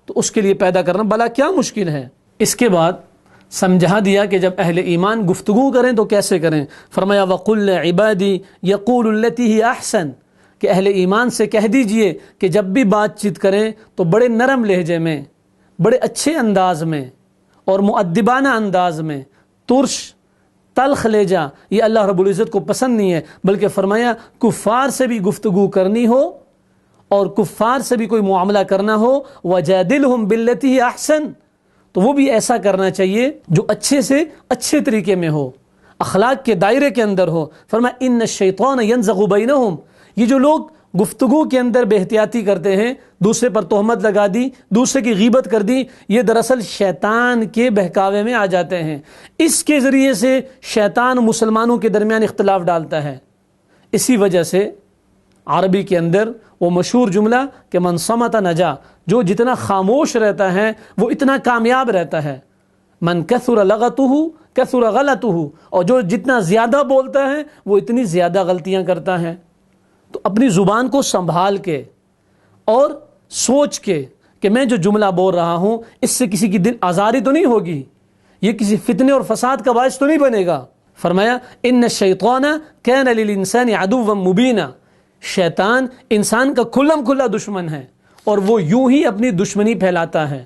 تو اس کے لیے پیدا کرنا بھلا کیا مشکل ہے؟ اس کے بعد سمجھا دیا کہ جب اہل ایمان گفتگو کریں تو کیسے کریں۔ فرمایا وَقُلْ لِعِبَادِي يَقُولُ الَّتِي هِيَ أَحْسَنُ، کہ اہل ایمان سے کہہ دیجئے کہ جب بھی بات چیت کریں تو بڑے نرم لہجے میں، بڑے اچھے انداز میں اور مؤدبانہ انداز میں، ترش تلخ لہجہ یہ اللہ رب العزت کو پسند نہیں ہے، بلکہ فرمایا کفار سے بھی گفتگو کرنی ہو اور کفار سے بھی کوئی معاملہ کرنا ہو وَجَادِلْهُمْ بِالَّتِي هِيَ أَحْسَنُ، تو وہ بھی ایسا کرنا چاہیے جو اچھے سے اچھے طریقے میں ہو، اخلاق کے دائرے کے اندر ہو۔ فرمایا ان الشیطان ینزغ بینہم، یہ جو لوگ گفتگو کے اندر بے احتیاطی کرتے ہیں، دوسرے پر تہمت لگا دی، دوسرے کی غیبت کر دی، یہ دراصل شیطان کے بہکاوے میں آ جاتے ہیں۔ اس کے ذریعے سے شیطان مسلمانوں کے درمیان اختلاف ڈالتا ہے۔ اسی وجہ سے عربی کے اندر وہ مشہور جملہ کہ من صمت نجا، جو جتنا خاموش رہتا ہے وہ اتنا کامیاب رہتا ہے۔ من کثر لغتہ کثر غلطہ، اور جو جتنا زیادہ بولتا ہے وہ اتنی زیادہ غلطیاں کرتا ہے۔ تو اپنی زبان کو سنبھال کے اور سوچ کے کہ میں جو جملہ بول رہا ہوں اس سے کسی کی دل آزاری تو نہیں ہوگی، یہ کسی فتنے اور فساد کا باعث تو نہیں بنے گا۔ فرمایا ان الشیطان کان للانسان عدوا مبینا، شیطان انسان کا کھلم کھلا دشمن ہے اور وہ یوں ہی اپنی دشمنی پھیلاتا ہے،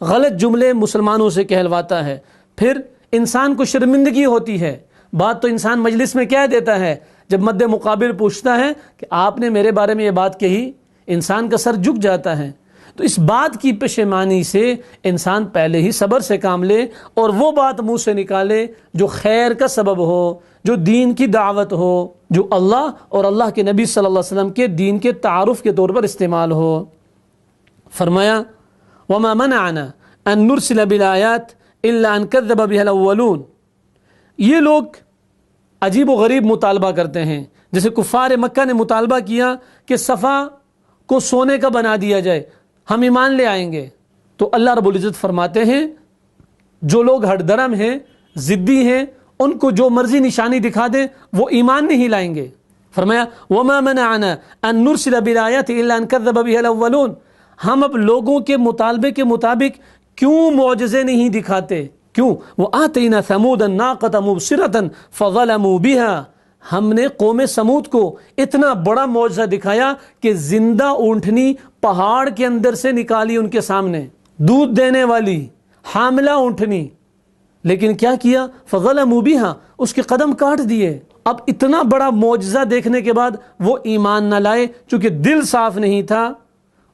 غلط جملے مسلمانوں سے کہلواتا ہے، پھر انسان کو شرمندگی ہوتی ہے۔ بات تو انسان مجلس میں کہہ دیتا ہے، جب مد مقابل پوچھتا ہے کہ آپ نے میرے بارے میں یہ بات کہی، انسان کا سر جھک جاتا ہے۔ تو اس بات کی پشیمانی سے انسان پہلے ہی صبر سے کام لے اور وہ بات منہ سے نکالے جو خیر کا سبب ہو، جو دین کی دعوت ہو، جو اللہ اور اللہ کے نبی صلی اللہ علیہ وسلم کے دین کے تعارف کے طور پر استعمال ہو۔ فرمایا وما منعنا ان نرسل بالآیات الا ان کذب بها الاولون، یہ لوگ عجیب و غریب مطالبہ کرتے ہیں، جیسے کفار مکہ نے مطالبہ کیا کہ صفا کو سونے کا بنا دیا جائے، ہم ایمان لے آئیں گے۔ تو اللہ رب العزت فرماتے ہیں جو لوگ ہٹ درم ہیں، ضدی ہیں، ان کو جو مرضی نشانی دکھا دیں وہ ایمان نہیں لائیں گے۔ فرمایا وما منعنا ان نرسل بالآیات الا ان كذب بها الاولون، ہم اب لوگوں کے مطالبے کے مطابق کیوں معجزے نہیں دکھاتے؟ کیوں؟ وآتینا ثمود الناقة مبصرة فظلموا بها، ہم نے قوم سمود کو اتنا بڑا معجزہ دکھایا کہ زندہ اونٹنی پہاڑ کے اندر سے نکالی ان کے سامنے، دودھ دینے والی حاملہ اونٹنی، لیکن کیا کیا؟ فظلموا بها، اس کے قدم کاٹ دیے۔ اب اتنا بڑا معجزہ دیکھنے کے بعد وہ ایمان نہ لائے، چونکہ دل صاف نہیں تھا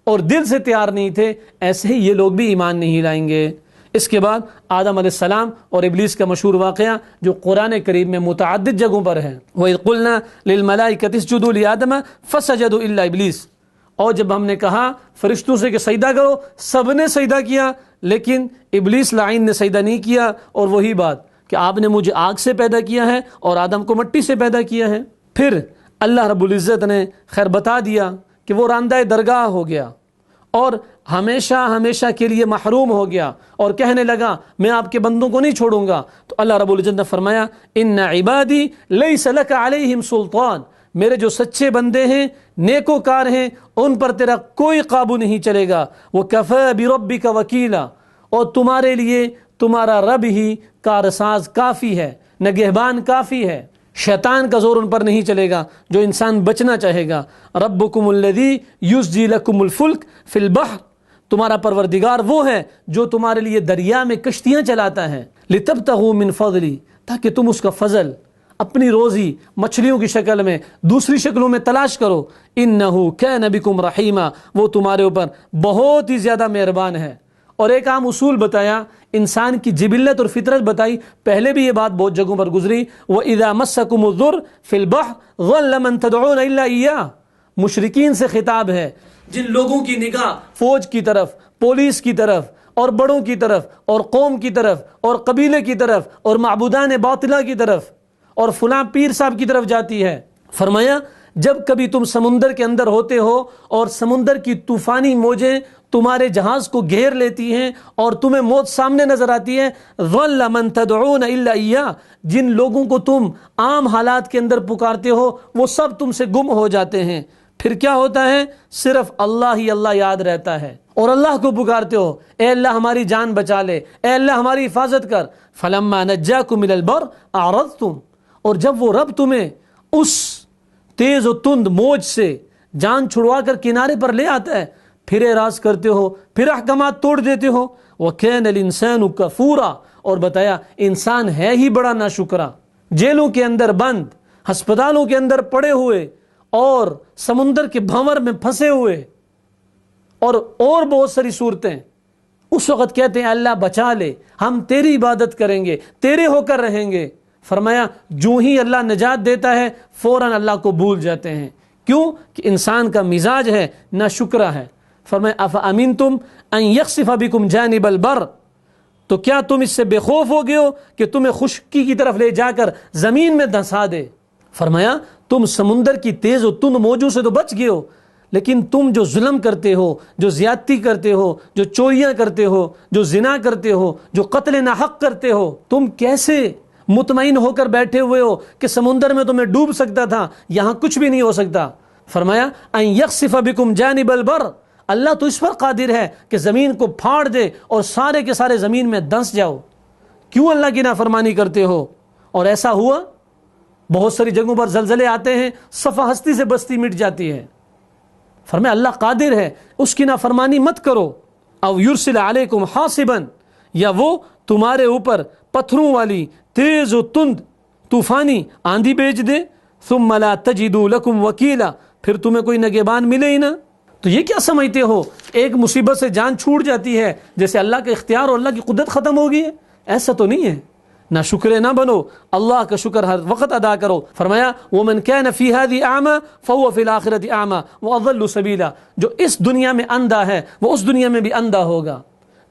اور دل سے تیار نہیں تھے، ایسے ہی یہ لوگ بھی ایمان نہیں لائیں گے۔ اس کے بعد آدم علیہ السلام اور ابلیس کا مشہور واقعہ جو قرآن کریم میں متعدد جگہوں پر ہے، وَإِذْ قُلْنَا لِلْمَلَائِكَةِ اسْجُدُوا لِآدَمَ فَسَجَدُوا إِلَّا إِبْلِيسَ، اور جب ہم نے کہا فرشتوں سے کہ سجدہ کرو، سب نے سجدہ کیا لیکن ابلیس لعین نے سجدہ نہیں کیا۔ اور وہی بات کہ آپ نے مجھے آگ سے پیدا کیا ہے اور آدم کو مٹی سے پیدا کیا ہے۔ پھر اللہ رب العزت نے خیر بتا دیا کہ وہ راندہ درگاہ ہو گیا اور ہمیشہ ہمیشہ کے لیے محروم ہو گیا، اور کہنے لگا میں آپ کے بندوں کو نہیں چھوڑوں گا۔ تو اللہ رب العزت نے فرمایا ان عبادی لیس لک علیہم سلطان، میرے جو سچے بندے ہیں، نیکوکار ہیں، ان پر تیرا کوئی قابو نہیں چلے گا۔ وَكَفَى بِرَبِّكَ وَكِيلًا، اور تمہارے لیے تمہارا رب ہی کارساز کافی ہے، نگہبان کافی ہے۔ شیطان کا زور ان پر نہیں چلے گا جو انسان بچنا چاہے گا۔ ربکم الذی یزجی لکم الفلک فی البحر، تمہارا پروردگار وہ ہے جو تمہارے لیے دریا میں کشتیاں چلاتا ہے۔ لتبتغوا من فضلی، تاکہ تم اس کا فضل، اپنی روزی مچھلیوں کی شکل میں، دوسری شکلوں میں تلاش کرو۔ انہ کان بکم رحیما، وہ تمہارے اوپر بہت ہی زیادہ مہربان ہے۔ اور ایک عام اصول بتایا، انسان کی جبلت اور فطرت بتائی، پہلے بھی یہ بات بہت جگہوں پر گزری۔ وَإِذَا مَسَّكُمُ الضُّرُّ فِي الْبَحْرِ ضَلَّ مَن تَدْعُونَ إِلَّا إِيَّاهُ، مشرکین سے خطاب ہے، جن لوگوں کی نگاہ فوج کی طرف، پولیس کی طرف اور بڑوں کی طرف اور قوم کی طرف اور قبیلے کی طرف اور معبودان باطلہ کی طرف اور فلاں پیر صاحب کی طرف جاتی ہے۔ فرمایا جب کبھی تم سمندر کے اندر ہوتے ہو اور سمندر کی طوفانی موجیں تمہارے جہاز کو گھیر لیتی ہیں اور تمہیں موت سامنے نظر آتی ہے، ظَلَّ مَن تَدْعُونَ إِلَّا إِيَّاهُ، جن لوگوں کو تم عام حالات کے اندر پکارتے ہو وہ سب تم سے گم ہو جاتے ہیں۔ پھر کیا ہوتا ہے؟ صرف اللہ ہی اللہ یاد رہتا ہے اور اللہ کو پکارتے ہو، اے اللہ ہماری جان بچا لے، اے اللہ ہماری حفاظت کر۔ فَلَمَّا نَجَّاكُمْ إِلَى الْبَرِّ أَعْرَضْتُمْ، اور جب وہ رب تمہیں اس تیز و تند موج سے جان چھڑوا کر کنارے پر لے آتا ہے، پھر اعراض کرتے ہو، پھر احکامات توڑ دیتے ہو۔ وَكَانَ الْإِنسَانُ كَفُورًا، اور بتایا انسان ہے ہی بڑا ناشکرا، جیلوں کے اندر بند، ہسپتالوں کے اندر پڑے ہوئے اور سمندر کے بھنور میں پھنسے ہوئے اور بہت ساری صورتیں، اس وقت کہتے ہیں اللہ بچا لے، ہم تیری عبادت کریں گے، تیرے ہو کر رہیں گے۔ فرمایا جو ہی اللہ نجات دیتا ہے فوراً اللہ کو بھول جاتے ہیں۔ کیوں؟ کہ انسان کا مزاج ہے ناشکرا ہے۔ فرمایا افامنتم ان یخسف بکم جانب البر، تو کیا تم اس سے بے خوف ہو گئے ہو کہ تمہیں خشکی کی طرف لے جا کر زمین میں دھنسا دے؟ فرمایا تم سمندر کی تیز و تند موجوں سے تو بچ گئے ہو، لیکن تم جو ظلم کرتے ہو، جو زیادتی کرتے ہو، جو چوریاں کرتے ہو، جو زنا کرتے ہو، جو قتل ناحق کرتے ہو، تم کیسے مطمئن ہو کر بیٹھے ہوئے ہو کہ سمندر میں تمہیں ڈوب سکتا تھا، یہاں کچھ بھی نہیں ہو سکتا؟ فرمایا ان یخسف بکم جانب البر، اللہ تو اس پر قادر ہے کہ زمین کو پھاڑ دے اور سارے کے سارے زمین میں دنس جاؤ، کیوں اللہ کی نافرمانی کرتے ہو؟ اور ایسا ہوا، بہت ساری جگہوں پر زلزلے آتے ہیں، صفحہ ہستی سے بستی مٹ جاتی ہے۔ فرمایا اللہ قادر ہے، اس کی نافرمانی مت کرو۔ او یرسل علیکم حاصبا، یا وہ تمہارے اوپر پتھروں والی تیز و تند طوفانی آندھی بھیج دے، ثم لا تجدوا لکم وکیلا، پھر تمہیں کوئی نگہبان ملے ہی نہ۔ تو یہ کیا سمجھتے ہو ایک مصیبت سے جان چھوٹ جاتی ہے جیسے اللہ کا اختیار اور اللہ کی قدرت ختم ہو گئی ہے؟ ایسا تو نہیں ہے۔ نہ شکر نہ بنو، اللہ کا شکر ہر وقت ادا کرو۔ فرمایا ومن كان في هذه اعمى فهو في الاخره اعمى واضل سبيلا، جو اس دنیا میں اندھا ہے وہ اس دنیا میں بھی اندھا ہوگا۔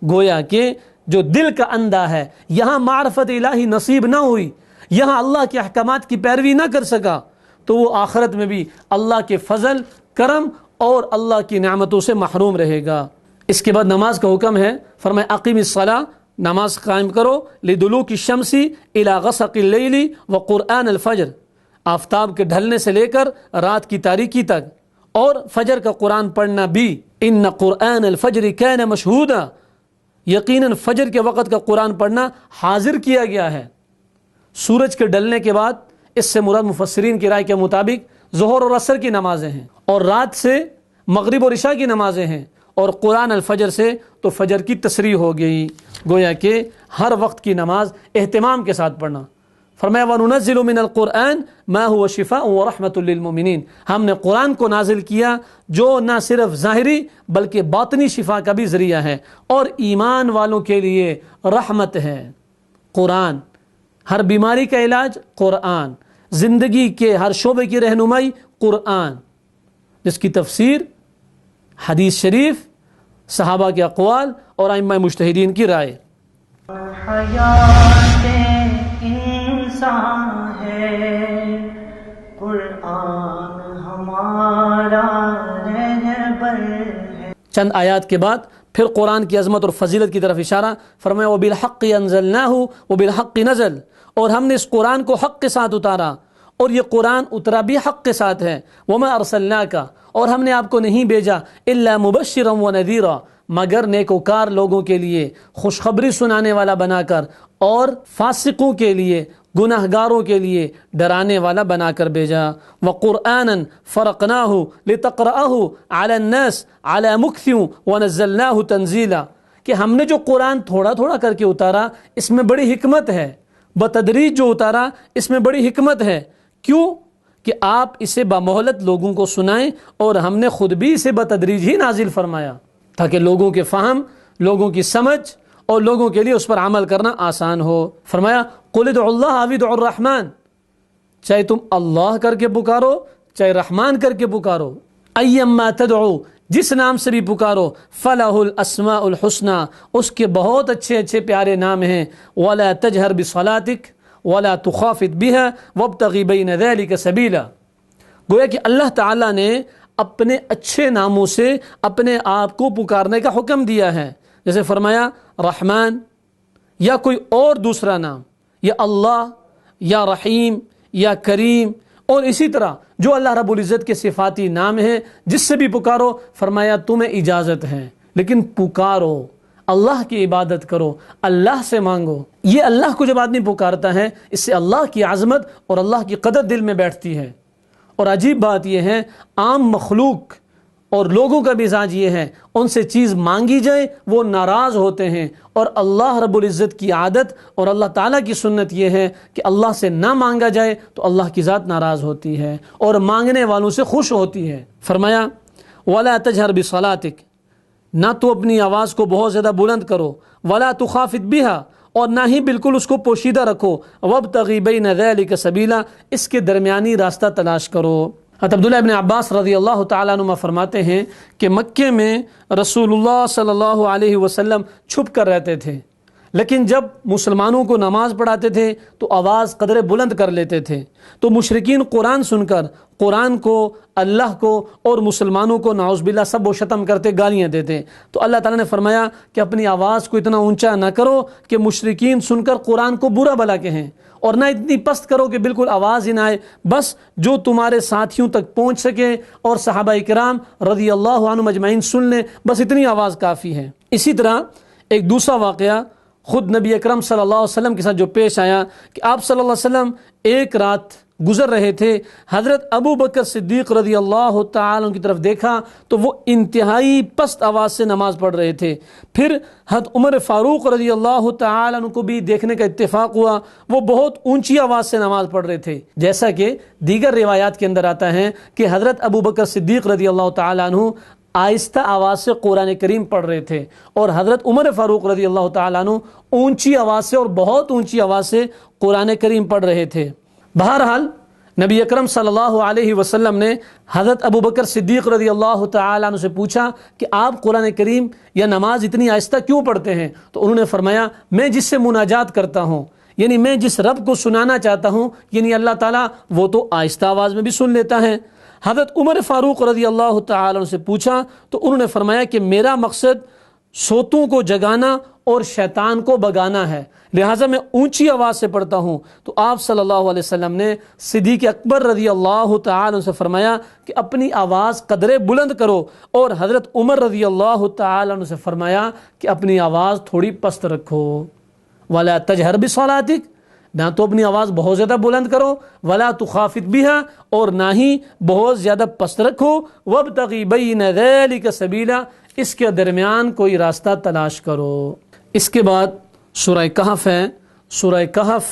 گویا کہ جو دل کا اندھا ہے، یہاں معرفت الہی نصیب نہ ہوئی، یہاں اللہ کے احکامات کی پیروی نہ کر سکا، تو وہ آخرت میں بھی اللہ کے فضل، کرم اور اللہ کی نعمتوں سے محروم رہے گا۔ اس کے بعد نماز کا حکم ہے۔ فرمایا اقیم الصلاۃ نماز قائم کرو لدلوک الشمس الی غسق اللیل وقرآن الفجر، آفتاب کے ڈھلنے سے لے کر رات کی تاریکی تک، اور فجر کا قرآن پڑھنا بھی، ان قرآن الفجر کان مشہودا، یقیناً فجر کے وقت کا قرآن پڑھنا حاضر کیا گیا ہے۔ سورج کے ڈھلنے کے بعد اس سے مراد مفسرین کی رائے کے مطابق ظہر اور عصر کی نمازیں ہیں، اور رات سے مغرب اور عشاء کی نمازیں ہیں، اور قرآن الفجر سے تو فجر کی تصریح ہو گئی، گویا کہ ہر وقت کی نماز اہتمام کے ساتھ پڑھنا۔ فرمایا وَنُنَزِّلُ مِنَ الْقُرْآنِ مَا هُوَ شِفَاءٌ وَرَحْمَةٌ لِّلْمُؤْمِنِينَ، ہم نے قرآن کو نازل کیا جو نہ صرف ظاہری بلکہ باطنی شفا کا بھی ذریعہ ہے، اور ایمان والوں کے لیے رحمت ہے۔ قرآن، ہر بیماری کا علاج قرآن، زندگی کے ہر شعبے کی رہنمائی قرآن، جس کی تفسیر حدیث شریف، صحابہ کے اقوال اور ائمہ مجتہدین کی رائے۔ حیات انسان ہے قرآن ہمارا رہبر ہے۔ چند آیات کے بعد پھر قرآن کی عظمت اور فضیلت کی طرف اشارہ، فرمایا وَبِالْحَقِّ أَنزَلْنَاهُ وَبِالْحَقِّ نَزَلَ، اور ہم نے اس قرآن کو حق کے ساتھ اتارا، اور یہ قرآن اترا بھی حق کے ساتھ ہے۔ وَمَا أَرْسَلْنَاكَ، اور ہم نے آپ کو نہیں بھیجا إِلَّا مُبَشِّرًا وَنَذِيرًا، مگر نیکوکار لوگوں کے لیے خوشخبری سنانے والا بنا کر، اور فاسقوں کے لیے، گناہگاروں کے لیے ڈرانے والا بنا کر بھیجا۔ وَقُرْآنًا فَرَقْنَاهُ لِتَقْرَأَهُ عَلَى النَّاسِ عَلَى مُكْثٍ وَنَزَّلْنَاهُ تَنزِيلًا، کہ ہم نے جو قرآن تھوڑا تھوڑا کر کے اتارا اس میں بڑی حکمت ہے، بتدریج جو اتارا اس میں بڑی حکمت ہے۔ کیوں؟ کہ آپ اسے بمہلت لوگوں کو سنائیں، اور ہم نے خود بھی اسے بتدریج ہی نازل فرمایا تاکہ لوگوں کے فہم، لوگوں کی سمجھ اور لوگوں کے لیے اس پر عمل کرنا آسان ہو۔ فرمایا قُلِ ادْعُوا اللَّهَ أَوِ ادْعُوا الرَّحْمَنَ، چاہے تم اللہ کر کے پکارو چاہے رحمان کر کے پکارو، أَيَّمَّا تَدْعُوا، جس نام سے بھی پکارو، فَلَهُ الْأَسْمَاءُ الْحُسْنَى، اس کے بہت اچھے اچھے پیارے نام ہیں۔ وَلَا تَجْهَرْ بِصَلَاتِكَ وَلَا تُخَافِتْ بِهَا وَابْتَغِ بَيْنَ ذَلِكَ سَبِيلًا، گویا کہ اللہ تعالیٰ نے اپنے اچھے ناموں سے اپنے آپ کو پکارنے کا حکم دیا ہے، جیسے فرمایا رحمان، یا کوئی اور دوسرا نام، یا اللہ، یا رحیم، یا کریم، اور اسی طرح جو اللہ رب العزت کے صفاتی نام ہیں جس سے بھی پکارو، فرمایا تمہیں اجازت ہے، لیکن پکارو، اللہ کی عبادت کرو، اللہ سے مانگو۔ یہ اللہ کو جب آدمی پکارتا ہے، اس سے اللہ کی عظمت اور اللہ کی قدر دل میں بیٹھتی ہے۔ اور عجیب بات یہ ہے، عام مخلوق اور لوگوں کا مزاج یہ ہے، ان سے چیز مانگی جائے وہ ناراض ہوتے ہیں، اور اللہ رب العزت کی عادت اور اللہ تعالیٰ کی سنت یہ ہے کہ اللہ سے نہ مانگا جائے تو اللہ کی ذات ناراض ہوتی ہے اور مانگنے والوں سے خوش ہوتی ہے۔ فرمایا وَلَا تَجْهَرْ بِصَلَاتِكَ، نہ تو اپنی آواز کو بہت زیادہ بلند کرو، وَلَا تُخَافِتْ بِهَا، اور نہ ہی بالکل اس کو پوشیدہ رکھو، وَابْتَغِ بَيْنَ ذَلِكَ سَبِيلًا، اس کے درمیانی راستہ تلاش کرو۔ حضرت عبداللہ ابن عباس رضی اللہ تعالیٰ عنہ فرماتے ہیں کہ مکے میں رسول اللہ صلی اللہ علیہ وسلم چھپ کر رہتے تھے، لیکن جب مسلمانوں کو نماز پڑھاتے تھے تو آواز قدرے بلند کر لیتے تھے، تو مشرکین قرآن سن کر قرآن کو، اللہ کو اور مسلمانوں کو نعوذ باللہ سب و شتم کرتے، گالیاں دیتے۔ تو اللہ تعالیٰ نے فرمایا کہ اپنی آواز کو اتنا اونچا نہ کرو کہ مشرکین سن کر قرآن کو برا بھلا کہیں، اور نہ اتنی پست کرو کہ بالکل آواز ہی نہ آئے، بس جو تمہارے ساتھیوں تک پہنچ سکے اور صحابہ کرام رضی اللہ عنہم اجمعین سن لیں، بس اتنی آواز کافی ہے۔ اسی طرح ایک دوسرا واقعہ خود نبی اکرم صلی اللہ علیہ وسلم کے ساتھ جو پیش آیا کہ آپ صلی اللہ علیہ وسلم ایک رات گزر رہے تھے، حضرت ابو بکر صدیق رضی اللہ تعالیٰ عنہ کی طرف دیکھا تو وہ انتہائی پست آواز سے نماز پڑھ رہے تھے۔ پھر حضرت عمر فاروق رضی اللہ تعالیٰ عنہ کو بھی دیکھنے کا اتفاق ہوا، وہ بہت اونچی آواز سے نماز پڑھ رہے تھے، جیسا کہ دیگر روایات کے اندر آتا ہے کہ حضرت ابو بکر صدیق رضی اللہ تعالیٰ عنہ آہستہ آواز سے قرآن کریم پڑھ رہے تھے، اور حضرت عمر فاروق رضی اللہ تعالیٰ عنہ اونچی آواز سے اور بہت اونچی آواز سے قرآن کریم پڑھ رہے تھے۔ بہرحال نبی اکرم صلی اللہ علیہ وسلم نے حضرت ابو بکر صدیق رضی اللہ تعالیٰ عنہ سے پوچھا کہ آپ قرآن کریم یا نماز اتنی آہستہ کیوں پڑھتے ہیں؟ تو انہوں نے فرمایا میں جس سے مناجات کرتا ہوں، یعنی میں جس رب کو سنانا چاہتا ہوں، یعنی اللہ تعالیٰ، وہ تو آہستہ آواز میں بھی سن لیتا ہے۔ حضرت عمر فاروق رضی اللہ تعالیٰ عنہ سے پوچھا تو انہوں نے فرمایا کہ میرا مقصد سوتوں کو جگانا اور شیطان کو بگانا ہے، لہٰذا میں اونچی آواز سے پڑھتا ہوں۔ تو آپ صلی اللہ علیہ وسلم نے صدیق اکبر رضی اللہ تعالی عنہ سے فرمایا کہ اپنی آواز قدرے بلند کرو، اور حضرت عمر رضی اللہ تعالی عنہ سے فرمایا کہ اپنی آواز تھوڑی پست رکھو۔ وَلَا تَجْهَرْ بِصَلَاتِكَ، نہ تو اپنی آواز بہت زیادہ بلند کرو، وَلَا تُخَافِتْ بِهَا، اور نہ ہی بہت زیادہ پست رکھو، وَابْتَغِ بَيْنَ ذَلِكَ سَبِيلًا، اس کے درمیان کوئی راستہ تلاش کرو۔ اس کے بعد سورہ کہف ہے۔ سورہ کہف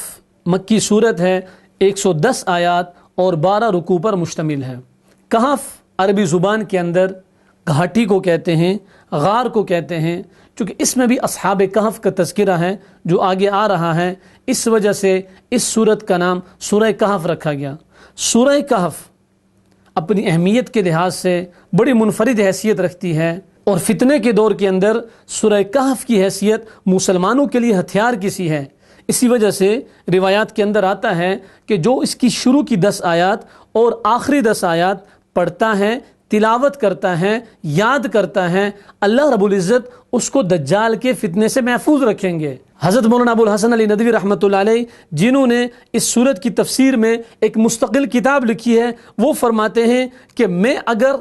مکی صورت ہے، 110 آیات اور 12 رکوع پر مشتمل ہے۔ کہف عربی زبان کے اندر گھاٹی کو کہتے ہیں، غار کو کہتے ہیں، چونکہ اس میں بھی اصحاب کہف کا تذکرہ ہے جو آگے آ رہا ہے، اس وجہ سے اس سورت کا نام سورہ کہف رکھا گیا۔ سورہ کہف اپنی اہمیت کے لحاظ سے بڑی منفرد حیثیت رکھتی ہے، اور فتنے کے دور کے اندر سورہ کہف کی حیثیت مسلمانوں کے لیے ہتھیار کی سی ہے۔ اسی وجہ سے روایات کے اندر آتا ہے کہ جو اس کی شروع کی 10 آیات اور آخری 10 آیات پڑھتا ہے، تلاوت کرتا ہے، یاد کرتا ہے، اللہ رب العزت اس کو دجال کے فتنے سے محفوظ رکھیں گے۔ حضرت مولانا ابو الحسن علی ندوی رحمۃ اللہ علیہ، جنہوں نے اس سورت کی تفسیر میں ایک مستقل کتاب لکھی ہے، وہ فرماتے ہیں کہ میں اگر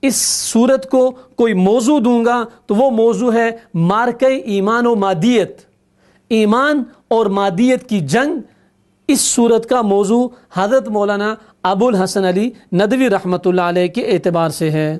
اس سورت کو کوئی موضوع دوں گا تو وہ موضوع ہے مارکہ ایمان و مادیت، ایمان اور مادیت کی جنگ۔ اس سورت کا موضوع حضرت مولانا ابو الحسن علی ندوی رحمۃ اللہ علیہ کے اعتبار سے ہے۔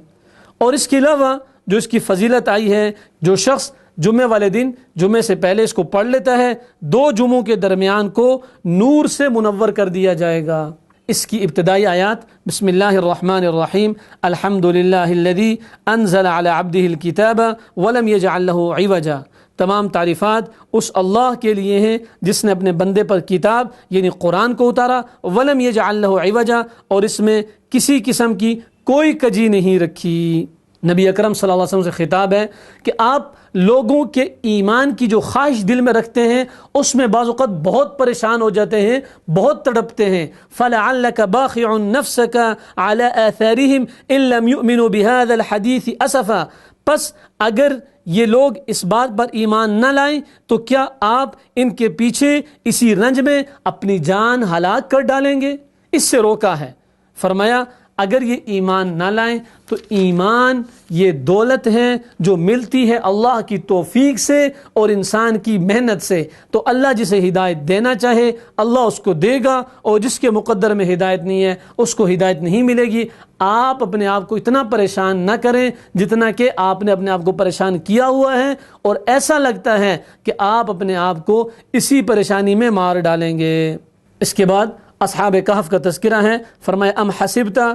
اور اس کے علاوہ جو اس کی فضیلت آئی ہے، جو شخص جمعے والے دن جمعے سے پہلے اس کو پڑھ لیتا ہے، 2 جمعوں کے درمیان کو نور سے منور کر دیا جائے گا۔ اس کی ابتدائی آیات بسم اللہ الرحمن الرحیم، الحمد للہ الذی انزل علی عبدہ الکتاب ولم یجعل لہ عوجا، تمام تعریفات اس اللہ کے لیے ہیں جس نے اپنے بندے پر کتاب یعنی قرآن کو اتارا، ولم یجعل لہ عوجا، اور اس میں کسی قسم کی کوئی کجی نہیں رکھی۔ نبی اکرم صلی اللہ علیہ وسلم سے خطاب ہے کہ آپ لوگوں کے ایمان کی جو خواہش دل میں رکھتے ہیں اس میں بعض اوقات بہت پریشان ہو جاتے ہیں، بہت تڑپتے ہیں۔ فَلَعَلَّكَ بَاخِعٌ نَفْسَكَ عَلَىٰ آثَارِهِمْ إِن لَّمْ يُؤْمِنُوا بِهَذَا الْحَدِيثِ أَسَفًا، پس اگر یہ لوگ اس بات پر ایمان نہ لائیں تو کیا آپ ان کے پیچھے اسی رنج میں اپنی جان ہلاک کر ڈالیں گے؟ اس سے روکا ہے، فرمایا اگر یہ ایمان نہ لائیں تو ایمان یہ دولت ہے جو ملتی ہے اللہ کی توفیق سے اور انسان کی محنت سے، تو اللہ جسے ہدایت دینا چاہے اللہ اس کو دے گا، اور جس کے مقدر میں ہدایت نہیں ہے اس کو ہدایت نہیں ملے گی۔ آپ اپنے آپ کو اتنا پریشان نہ کریں جتنا کہ آپ نے اپنے آپ کو پریشان کیا ہوا ہے، اور ایسا لگتا ہے کہ آپ اپنے آپ کو اسی پریشانی میں مار ڈالیں گے۔ اس کے بعد اصحاب کہف کا تذکرہ ہے، فرمایا ام حسبتا،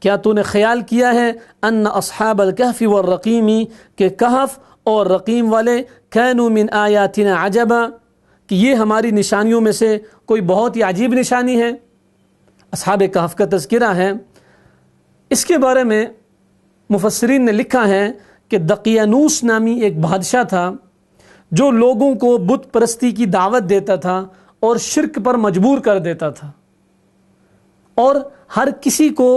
کیا تو نے خیال کیا ہے، ان اصحاب الکہف والرقیم، کہ کہف اور رقیم والے کانوا من آیاتنا عجبا، کہ یہ ہماری نشانیوں میں سے کوئی بہت ہی عجیب نشانی ہے۔ اصحاب کہف کا تذکرہ ہے، اس کے بارے میں مفسرین نے لکھا ہے کہ دقیانوس نامی ایک بادشاہ تھا جو لوگوں کو بت پرستی کی دعوت دیتا تھا اور شرک پر مجبور کر دیتا تھا، اور ہر کسی کو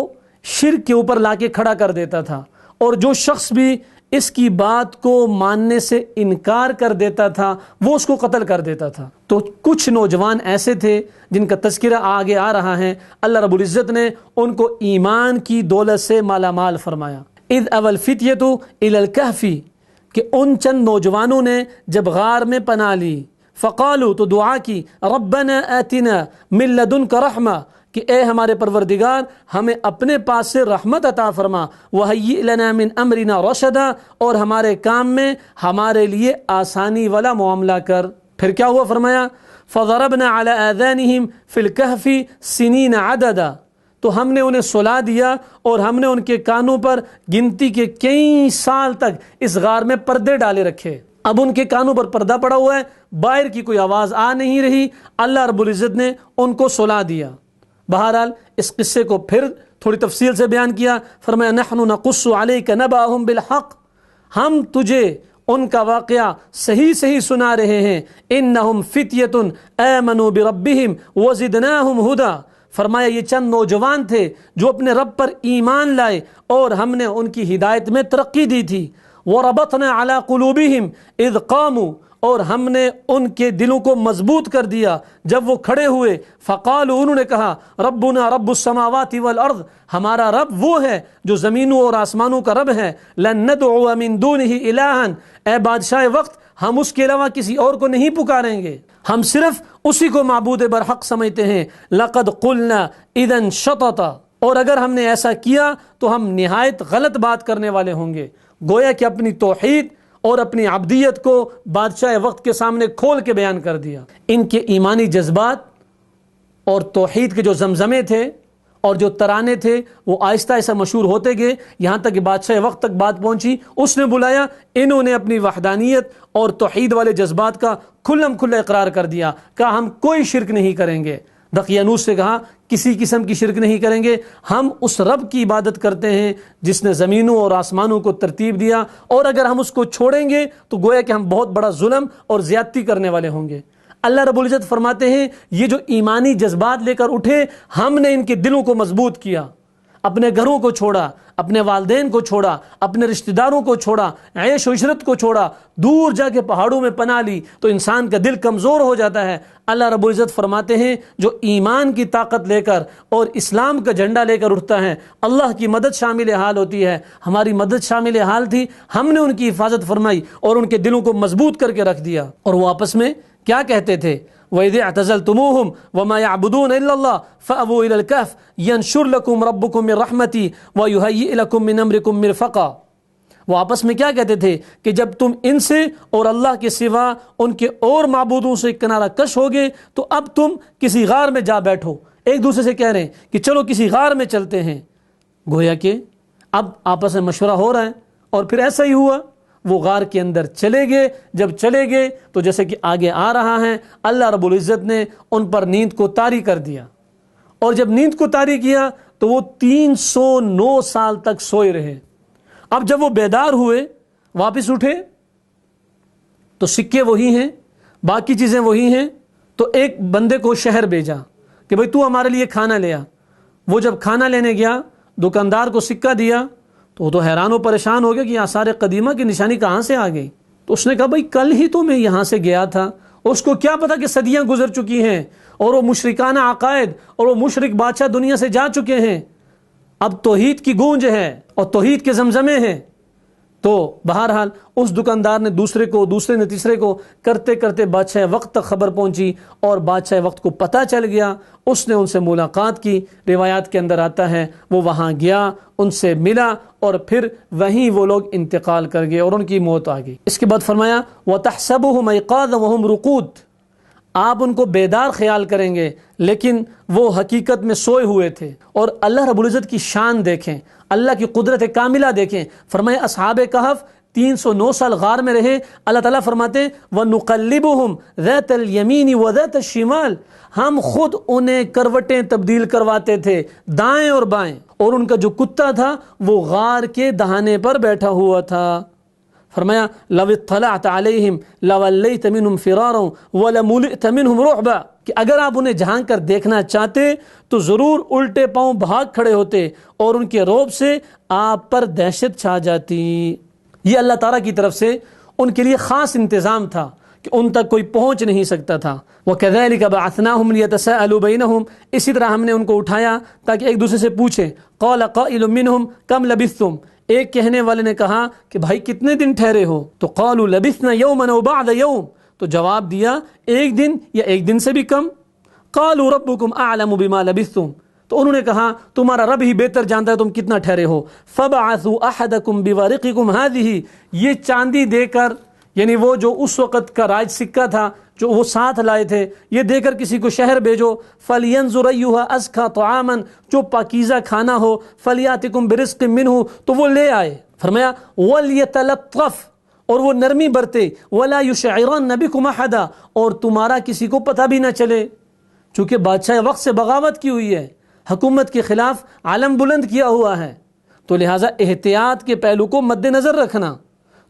شرک کے اوپر لا کے کھڑا کر دیتا تھا، اور جو شخص بھی اس کی بات کو ماننے سے انکار کر دیتا تھا وہ اس کو قتل کر دیتا تھا۔ تو کچھ نوجوان ایسے تھے جن کا تذکرہ آگے آ رہا ہے، اللہ رب العزت نے ان کو ایمان کی دولت سے مالا مال فرمایا۔ اذ اول فتیۃ الی الکہف، کہ ان چند نوجوانوں نے جب غار میں پناہ لی، فقالوا، تو دعا کی، ربنا آتنا من لدنک رحمہ، کہ اے ہمارے پروردگار ہمیں اپنے پاس سے رحمت عطا فرما، وہیئ لنا من امرنا رشدا، اور ہمارے کام میں ہمارے لیے آسانی والا معاملہ کر۔ پھر کیا ہوا؟ فرمایا فضربنا علی آذانہم فی الکہف سنین عددا، تو ہم نے انہیں سلا دیا اور ہم نے ان کے کانوں پر گنتی کے کئی سال تک اس غار میں پردے ڈالے رکھے۔ اب ان کے کانوں پر پردہ پڑا ہوا ہے، باہر کی کوئی آواز آ نہیں رہی، اللہ رب العزت نے ان کو سلا دیا۔ بہرحال اس قصے کو پھر تھوڑی تفصیل سے بیان کیا، فرمایا نحن نقص علیک نبأہم بالحق، ہم تجھے ان کا واقعہ صحیح صحیح سنا رہے ہیں، انہم فتیۃ آمنوا بربہم وزدناہم ہدی، فرمایا یہ چند نوجوان تھے جو اپنے رب پر ایمان لائے اور ہم نے ان کی ہدایت میں ترقی دی تھی۔ وربطنا علی قلوبہم اذ قاموا، اور ہم نے ان کے دلوں کو مضبوط کر دیا جب وہ کھڑے ہوئے. فقالوا انہوں نے کہا ربنا رب السماوات والارض ہمارا رب وہ ہے جو زمینوں اور آسمانوں کا رب ہے. لن ندعو من دونه الہا اے بادشاہ وقت ہم اس کے علاوہ کسی اور کو نہیں پکاریں گے, ہم صرف اسی کو معبود برحق سمجھتے ہیں. لقد قلنا اذا شططا اور اگر ہم نے ایسا کیا تو ہم نہایت غلط بات کرنے والے ہوں گے. گویا کہ اپنی توحید اور اپنی عبدیت کو بادشاہ وقت کے سامنے کھول کے بیان کر دیا. ان کے ایمانی جذبات اور توحید کے جو زمزمے تھے اور جو ترانے تھے وہ آہستہ آہستہ مشہور ہوتے گئے, یہاں تک کہ بادشاہ وقت تک بات پہنچی. اس نے بلایا, انہوں نے اپنی وحدانیت اور توحید والے جذبات کا کھلم کھلا اقرار کر دیا. کہا ہم کوئی شرک نہیں کریں گے. دقیانوس سے کہا کسی قسم کی شرک نہیں کریں گے, ہم اس رب کی عبادت کرتے ہیں جس نے زمینوں اور آسمانوں کو ترتیب دیا, اور اگر ہم اس کو چھوڑیں گے تو گویا کہ ہم بہت بڑا ظلم اور زیادتی کرنے والے ہوں گے. اللہ رب العزت فرماتے ہیں یہ جو ایمانی جذبات لے کر اٹھے ہم نے ان کے دلوں کو مضبوط کیا, اپنے گھروں کو چھوڑا, اپنے والدین کو چھوڑا, اپنے رشتہ داروں کو چھوڑا, عیش و عشرت کو چھوڑا, دور جا کے پہاڑوں میں پناہ لی تو انسان کا دل کمزور ہو جاتا ہے. اللہ رب العزت فرماتے ہیں جو ایمان کی طاقت لے کر اور اسلام کا جھنڈا لے کر اٹھتا ہے اللہ کی مدد شامل حال ہوتی ہے. ہماری مدد شامل حال تھی, ہم نے ان کی حفاظت فرمائی اور ان کے دلوں کو مضبوط کر کے رکھ دیا. اور وہ آپس میں کیا کہتے تھے, وَإِذِ اعْتَزَلْتُمُوهُمْ وَمَا يَعْبُدُونَ إِلَّا اللَّهَ فَأْوُوا إِلَى الْكَهْفِ يَنشُرْ لَكُمْ رَبُّكُمْ مِنْ رَحْمَتِهِ وَيُهَيِّئْ لَكُمْ مِنْ أَمْرِكُمْ مِرْفَقًا. وہ آپس میں کیا کہتے تھے کہ جب تم ان سے اور اللہ کے سوا ان کے اور معبودوں سے کنارہ کش ہوگے تو اب تم کسی غار میں جا بیٹھو. ایک دوسرے سے کہہ رہے ہیں کہ چلو کسی غار میں چلتے ہیں. گویا کہ اب آپس میں مشورہ ہو رہا ہے اور پھر ایسا ہی ہوا. وہ غار کے اندر چلے گئے. جب چلے گئے تو جیسے کہ آگے آ رہا ہے اللہ رب العزت نے ان پر نیند کو طاری کر دیا, اور جب نیند کو طاری کیا تو وہ 309 سال تک سوئے رہے. اب جب وہ بیدار ہوئے واپس اٹھے تو سکے وہی ہیں, باقی چیزیں وہی ہیں. تو ایک بندے کو شہر بھیجا کہ بھئی تو ہمارے لیے کھانا لے آ. وہ جب کھانا لینے گیا دکاندار کو سکہ دیا تو وہ تو حیران و پریشان ہو گیا کہ آثار قدیمہ کی نشانی کہاں سے آ گئی. تو اس نے کہا بھئی کل ہی تو میں یہاں سے گیا تھا. اس کو کیا پتا کہ صدیاں گزر چکی ہیں اور وہ مشرکانہ عقائد اور وہ مشرک بادشاہ دنیا سے جا چکے ہیں. اب توحید کی گونج ہے اور توحید کے زمزمے ہیں. تو بہرحال اس دکاندار نے دوسرے نے تیسرے کو کرتے کرتے بادشاہ وقت تک خبر پہنچی اور بادشاہ وقت کو پتہ چل گیا. اس نے ان سے ملاقات کی. روایات کے اندر آتا ہے وہ وہاں گیا, ان سے ملا اور پھر وہیں وہ لوگ انتقال کر گئے اور ان کی موت آ گئی. اس کے بعد فرمایا وَتَحْسَبُهُمْ أَيْقَاظًا وَهُمْ رُقُودٌ, آپ ان کو بیدار خیال کریں گے لیکن وہ حقیقت میں سوئے ہوئے تھے. اور اللہ رب العزت کی شان دیکھیں, اللہ کی قدرت کاملہ دیکھیں. فرمایا اصحاب کہف 309 سال غار میں رہے. اللہ تعالیٰ فرماتے ہیں وَنُقَلِّبُهُمْ ذَاتَ الْيَمِينِ وَذَاتَ الشِّمَالِ, ہم خود انہیں کروٹیں تبدیل کرواتے تھے دائیں اور بائیں. اور ان کا جو کتا تھا وہ غار کے دہانے پر بیٹھا ہوا تھا. فرمایا لَوِ اطَّلَعْتَ عَلَيْهِمْ لَوَلَّيْتَ مِنْهُمْ فِرَارًا وَلَمُلِئْتَ مِنْهُمْ رُعْبًا, کہ اگر آپ انہیں جھانک کر دیکھنا چاہتے تو ضرور الٹے پاؤں بھاگ کھڑے ہوتے اور ان کے رعب سے آپ پر دہشت چھا جاتی. یہ اللہ تعالیٰ کی طرف سے ان کے لیے خاص انتظام تھا کہ ان تک کوئی پہنچ نہیں سکتا تھا. وَكَذَلِكَ بَعَثْنَاهُمْ لِيَتَسَاءَلُوا بَيْنَهُمْ, اسی طرح ہم نے ان کو اٹھایا تاکہ ایک دوسرے سے پوچھیں. قَالَ قَائِلٌ مِّنْهُمْ كَمْ لَبِثْتُمْ, ایک کہنے والے نے کہا کہ بھائی کتنے دن ٹھہرے ہو. تو قالوا لبثنا يوما او بعد يوم, تو جواب دیا ایک دن یا ایک دن سے بھی کم. قالوا ربكم اعلم بما لبثتم, تو انہوں نے کہا تمہارا رب ہی بہتر جانتا ہے تم کتنا ٹھہرے ہو. فبعثوا احدكم بورقكم هذه, یہ چاندی دے کر, یعنی وہ جو اس وقت کا راج سکہ تھا جو وہ ساتھ لائے تھے, یہ دے کر کسی کو شہر بھیجو. فَلْيَنْظُرْ أَيُّهَا أَزْكَىٰ طَعَامًا, جو پاکیزہ کھانا ہو. فَلْيَأْتِكُمْ بِرِزْقٍ مِّنْهُ, تو وہ لے آئے. فرمایا وَلْيَتَلَطَّفْ, اور وہ نرمی برتے. وَلَا يُشْعِرَنَّ بِكُمْ أَحَدًا, اور تمہارا کسی کو پتہ بھی نہ چلے. چونکہ بادشاہ وقت سے بغاوت کی ہوئی ہے, حکومت کے خلاف علم بلند کیا ہوا ہے, تو لہٰذا احتیاط کے پہلو کو مد نظر رکھنا.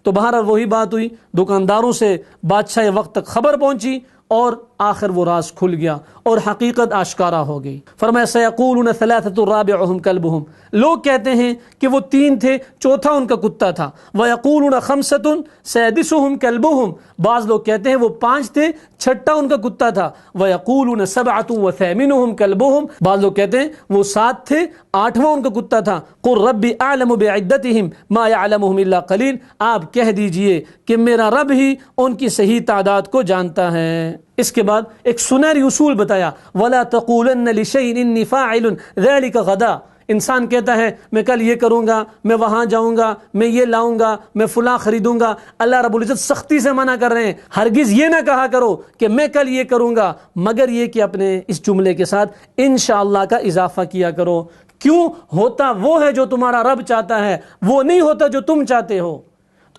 تو بہرحال وہی بات ہوئی, دکانداروں سے بادشاہ وقت تک خبر پہنچی اور آخر وہ راز کھل گیا اور حقیقت آشکارا ہو گئی۔ فرمایا سیقولون ثلاثۃ رابعہم کلبہم، لوگ کہتے ہیں کہ وہ 3 تھے، چوتھا ان کا کتا تھا۔ ویقولون خمسۃ سادسہم کلبہم، بعض لوگ کہتے ہیں وہ 5 تھے، چھٹا ان کا کتا تھا۔ ویقولون سبعۃ وثامنہم کلبہم، بعض لوگ کہتے ہیں وہ 7 تھے، 8واں ان کا کتا تھا۔ قل ربی اعلم بعدتہم ما یعلمہم الا قلیل، آپ کہہ دیجئے کہ میرا رب ہی ان کی صحیح تعداد کو جانتا ہے۔ اس کے بعد ایک سنہری اصول بتایا، وَلَا تَقُولَنَّ لِشَيْءٍ إِنِّي فَاعِلٌ ذَلِكَ غَدًا، انسان کہتا ہے میں کل یہ کروں گا، میں وہاں جاؤں گا، میں یہ لاؤں گا، میں فلاں خریدوں گا۔ اللہ رب العزت سختی سے منع کر رہے ہیں، ہرگز یہ نہ کہا کرو کہ میں کل یہ کروں گا، مگر یہ کہ اپنے اس جملے کے ساتھ انشاءاللہ کا اضافہ کیا کرو۔ کیوں؟ ہوتا وہ ہے جو تمہارا رب چاہتا ہے، وہ نہیں ہوتا جو تم چاہتے ہو۔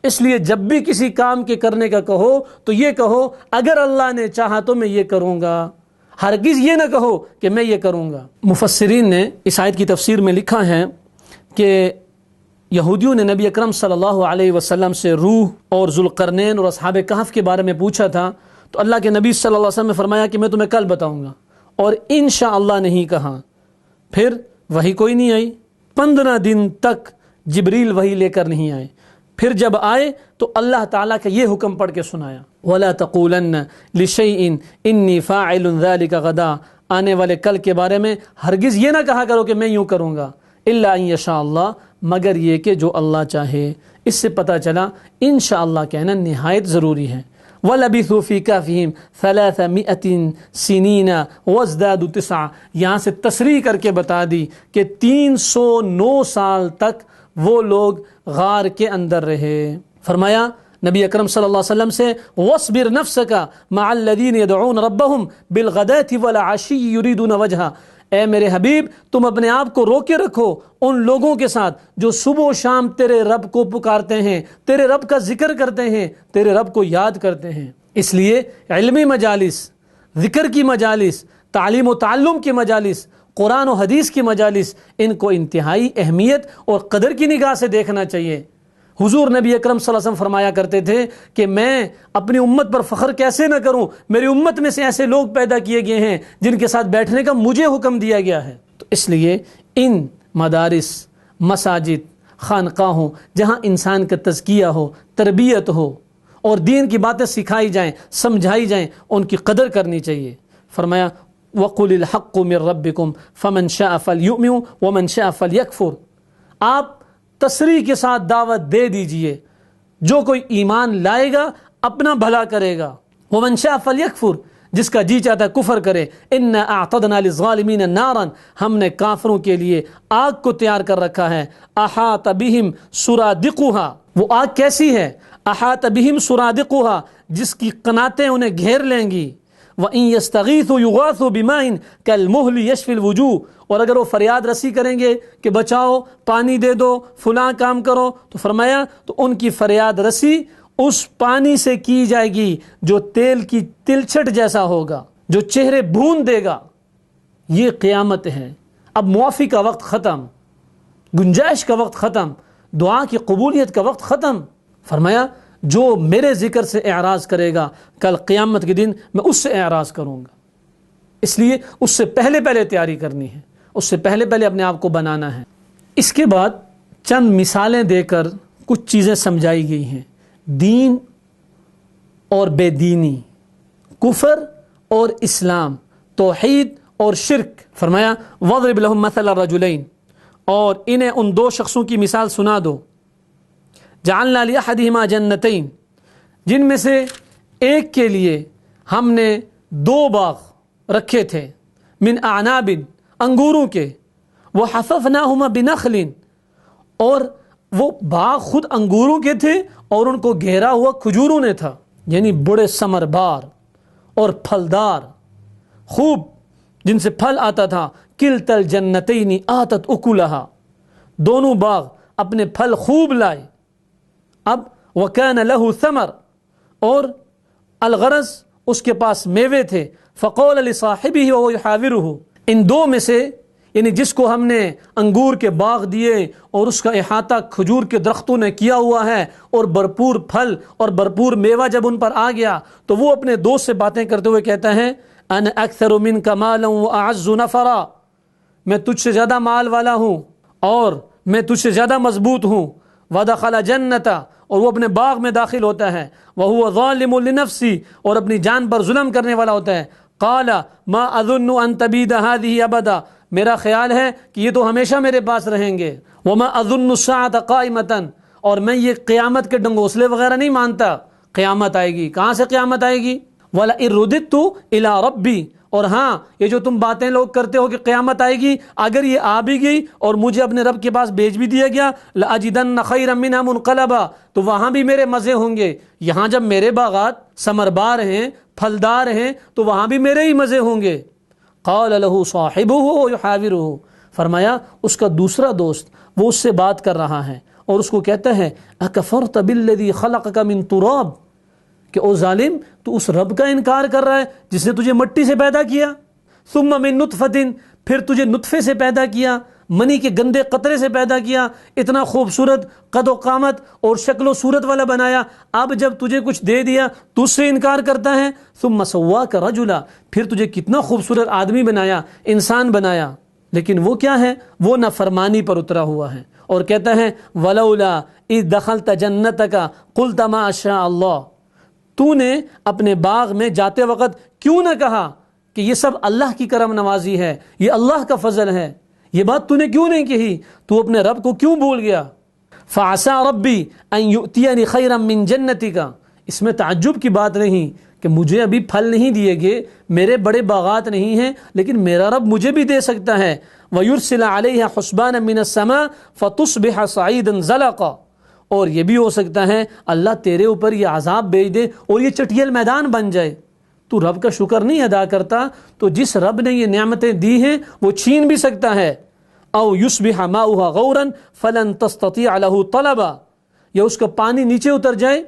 اس لیے جب بھی کسی کام کے کرنے کا کہو تو یہ کہو اگر اللہ نے چاہا تو میں یہ کروں گا، ہرگز یہ نہ کہو کہ میں یہ کروں گا۔ مفسرین نے اس آیت کی تفسیر میں لکھا ہے کہ یہودیوں نے نبی اکرم صلی اللہ علیہ وسلم سے روح اور ذوالقرنین اور اصحاب کہف کے بارے میں پوچھا تھا، تو اللہ کے نبی صلی اللہ علیہ وسلم نے فرمایا کہ میں تمہیں کل بتاؤں گا، اور انشاءاللہ نہیں کہا۔ پھر وحی کوئی نہیں آئی، 15 دن تک جبریل وحی لے کر نہیں آئے۔ پھر جب آئے تو اللہ تعالیٰ کا یہ حکم پڑھ کے سنایا، وَلَا تَقُولَنَّ لِشَيْءٍ إِنِّي فَاعِلٌ ذَلِكَ غَدًا، آنے والے کل کے بارے میں ہرگز یہ نہ کہا کرو کہ میں یوں کروں گا، إِلَّا أَن يَشَاءَ اللَّهُ، مگر یہ کہ جو اللہ چاہے۔ اس سے پتہ چلا انشاءاللہ کہنا نہایت ضروری ہے۔ وَلَبِثُوا فِي كَهْفِهِمْ 300 سِنِينَ وَازْدَادُوا 9، یہاں سے تصریح کر کے بتا دی کہ 309 سال تک وہ لوگ غار کے اندر رہے۔ فرمایا نبی اکرم صلی اللہ علیہ وسلم سے، وَاصْبِرْ نَفْسَكَ مَعَ الَّذِينَ يَدْعُونَ رَبَّهُمْ بِالْغَدَاةِ وَالْعَشِيِّ يُرِيدُونَ وَجْهَهُ، اے میرے حبیب تم اپنے آپ کو روکے رکھو ان لوگوں کے ساتھ جو صبح و شام تیرے رب کو پکارتے ہیں، تیرے رب کا ذکر کرتے ہیں، تیرے رب کو یاد کرتے ہیں۔ اس لیے علمی مجالس، ذکر کی مجالس، تعلیم و تعلم کی مجالس، قرآن و حدیث کی مجالس، ان کو انتہائی اہمیت اور قدر کی نگاہ سے دیکھنا چاہیے۔ حضور نبی اکرم صلی اللہ علیہ وسلم فرمایا کرتے تھے کہ میں اپنی امت پر فخر کیسے نہ کروں، میری امت میں سے ایسے لوگ پیدا کیے گئے ہیں جن کے ساتھ بیٹھنے کا مجھے حکم دیا گیا ہے۔ تو اس لیے ان مدارس، مساجد، خانقاہوں جہاں انسان کا تزکیہ ہو، تربیت ہو اور دین کی باتیں سکھائی جائیں، سمجھائی جائیں، ان کی قدر کرنی چاہیے۔ فرمایا وَقُلِ الْحَقُّ مِن رَبِّكُمْ فَمَنْ شَاءَ فَلْيُؤْمِنْ وَمَنْ شَاءَ فَلْيَكْفُرْ، آپ تصریح کے ساتھ دعوت دے دیجئے، جو کوئی ایمان لائے گا اپنا بھلا کرے گا، وَمَنْ شَاءَ فَلْيَكْفُرْ، جس کا جی چاہتا ہے کفر کرے۔ إِنَّا أَعْتَدْنَا لِلظَّالِمِينَ نَارًا، ہم نے کافروں کے لیے آگ کو تیار کر رکھا ہے۔ أَحَاطَ بِهِمْ سُرَادِقُهَا، وہ آگ کیسی ہے؟ أَحَاطَ بِهِمْ سُرَادِقُهَا، جس کی قناتیں انہیں گھیر لیں گی۔ وَإِن يَسْتَغِيثُوا يُغَاثُوا بِمَاءٍ كَالْمُهْلِ يَشْفِي الْوُجُوهَ، اور اگر وہ فریاد رسی کریں گے کہ بچاؤ، پانی دے دو، فلاں کام کرو، تو فرمایا تو ان کی فریاد رسی اس پانی سے کی جائے گی جو تیل کی تلچھٹ جیسا ہوگا، جو چہرے بھون دے گا۔ یہ قیامت ہے۔ اب معافی کا وقت ختم، گنجائش کا وقت ختم، دعا کی قبولیت کا وقت ختم۔ فرمایا جو میرے ذکر سے اعراض کرے گا کل قیامت کے دن میں اس سے اعراض کروں گا۔ اس لیے اس سے پہلے تیاری کرنی ہے، اس سے پہلے اپنے آپ کو بنانا ہے۔ اس کے بعد چند مثالیں دے کر کچھ چیزیں سمجھائی گئی ہیں، دین اور بے دینی، کفر اور اسلام، توحید اور شرک۔ فرمایا وَاضْرِبْ لَهُم مَثَلَ الرَّجُلَيْنِ، اور انہیں ان 2 شخصوں کی مثال سنا دو، جعلنا لأحدهما جنتین، جن میں سے ایک کے لیے ہم نے 2 باغ رکھے تھے، من اعناب، انگوروں کے، وحففناهما بنخل، اور وہ باغ خود انگوروں کے تھے اور ان کو گھیرا ہوا کھجوروں نے تھا، یعنی بڑے ثمربار اور پھلدار خوب، جن سے پھل آتا تھا۔ کلتا الجنتین آتت اکلہا، دونوں باغ اپنے پھل خوب لائے۔ اب وَكَانَ لَهُ ثَمَرٌ، اور الغرض اس کے پاس میوے تھے۔ فَقَالَ لِصَاحِبِهِ وَهُوَ يُحَاوِرُهُ، ان 2 میں سے یعنی جس کو ہم نے انگور کے باغ دیے اور اس کا احاطہ کھجور کے درختوں نے کیا ہوا ہے اور بھرپور پھل اور بھرپور میوہ جب ان پر آ گیا تو وہ اپنے دوست سے باتیں کرتے ہوئے کہتا ہے انا اکثر منک مالا واعز نفرا، میں تجھ سے زیادہ مال والا ہوں اور میں تجھ سے زیادہ مضبوط ہوں. ودخل جنتا، اور وہ اپنے باغ میں داخل ہوتا ہے. وهو ظالم لنفسی، اور اپنی جان پر ظلم کرنے والا ہوتا ہے. قال ما اظن ان تبید هذه ابدا، میرا خیال ہے کہ یہ تو ہمیشہ میرے پاس رہیں گے. وما اظن الساعة قائمة، اور میں یہ قیامت کے ڈنگوسلے وغیرہ نہیں مانتا، قیامت آئے گی. کہاں سے قیامت آئے گی؟ وَلَئِن رُدِدتُّ إِلَىٰ رَبِّي، اور ہاں یہ جو تم باتیں لوگ کرتے ہو کہ قیامت آئے گی، اگر یہ آ بھی گئی اور مجھے اپنے رب کے پاس بھیج بھی دیا گیا، لَأَجِدَنَّ خَيْرًا مِّنْهَا مُنْقَلَبًا، تو وہاں بھی میرے مزے ہوں گے. یہاں جب میرے باغات ثمربار ہیں، پھلدار ہیں، تو وہاں بھی میرے ہی مزے ہوں گے. قال له صاحبه ويحاوره، فرمایا اس کا دوسرا دوست وہ اس سے بات کر رہا ہے اور اس کو کہتا ہے اکفرت بالذی خلقک من تراب، کہ او ظالم تو اس رب کا انکار کر رہا ہے جس نے تجھے مٹی سے پیدا کیا. ثم من نطفۃ، پھر تجھے نطفے سے پیدا کیا، منی کے گندے قطرے سے پیدا کیا، اتنا خوبصورت قد و قامت اور شکل و صورت والا بنایا، اب جب تجھے کچھ دے دیا تو اس سے انکار کرتا ہے. ثم سواک رجلا، پھر تجھے کتنا خوبصورت آدمی بنایا، انسان بنایا، لیکن وہ کیا ہے؟ وہ نافرمانی پر اترا ہوا ہے اور کہتا ہے ولولا اذ دخلت جنتک قلت ما شاء اللہ، تو نے اپنے باغ میں جاتے وقت کیوں نہ کہا کہ یہ سب اللہ کی کرم نوازی ہے، یہ اللہ کا فضل ہے؟ یہ بات تو نے کیوں نہیں کہی؟ تو اپنے رب کو کیوں بھول گیا؟ فعسى ربی ان یؤتینی خیرا من جنتک، اس میں تعجب کی بات نہیں کہ مجھے ابھی پھل نہیں دیے گئے، میرے بڑے باغات نہیں ہیں، لیکن میرا رب مجھے بھی دے سکتا ہے. وَيُرْسِلَ عَلَيْهَا حُسْبَانًا مِّنَ السَّمَاءِ فَتُصْبِحَ صَعِيدًا زَلَقًا، اور یہ بھی ہو سکتا ہے اللہ تیرے اوپر یہ عذاب بھیج دے اور یہ چٹیل میدان بن جائے. تو رب کا شکر نہیں ادا کرتا تو جس رب نے یہ نعمتیں دی ہیں وہ چھین بھی سکتا ہے. او یصبح ماؤها غورا فلن تستطيع له طلبا، یا اس کا پانی نیچے اتر جائے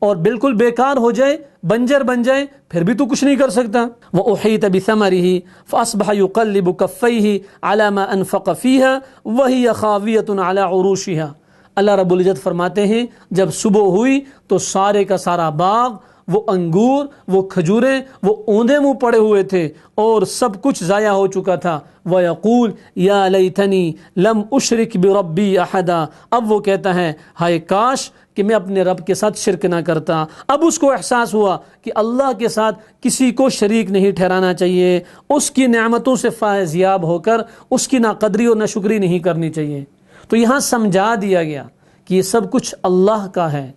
اور بالکل بیکار ہو جائے، بنجر بن جائے، پھر بھی تو کچھ نہیں کر سکتا. وَأُحِيطَ بِثَمَرِهِ فَأَصْبَحَ يُقَلِّبُ كَفَّيْهِ عَلَى مَا أَنفَقَ فِيهَا وَهِيَ خَاوِيَةٌ عَلَى عُرُوشِهَا. اللہ رب العزت فرماتے ہیں جب صبح ہوئی تو سارے کا سارا باغ، وہ انگور، وہ کھجوریں، وہ اوندے منہ پڑے ہوئے تھے اور سب کچھ ضائع ہو چکا تھا. وَيَقُولُ يَا لَيْتَنِي لَمْ أُشْرِكْ بِرَبِّي أَحَدًا، اب وہ کہتا ہے ہائے کاش کہ میں اپنے رب کے ساتھ شرک نہ کرتا. اب اس کو احساس ہوا کہ اللہ کے ساتھ کسی کو شریک نہیں ٹھہرانا چاہیے، اس کی نعمتوں سے فائز یاب ہو کر اس کی ناقدری اور ناشکری نہیں کرنی چاہیے. تو یہاں سمجھا دیا گیا کہ یہ سب کچھ اللہ کا ہے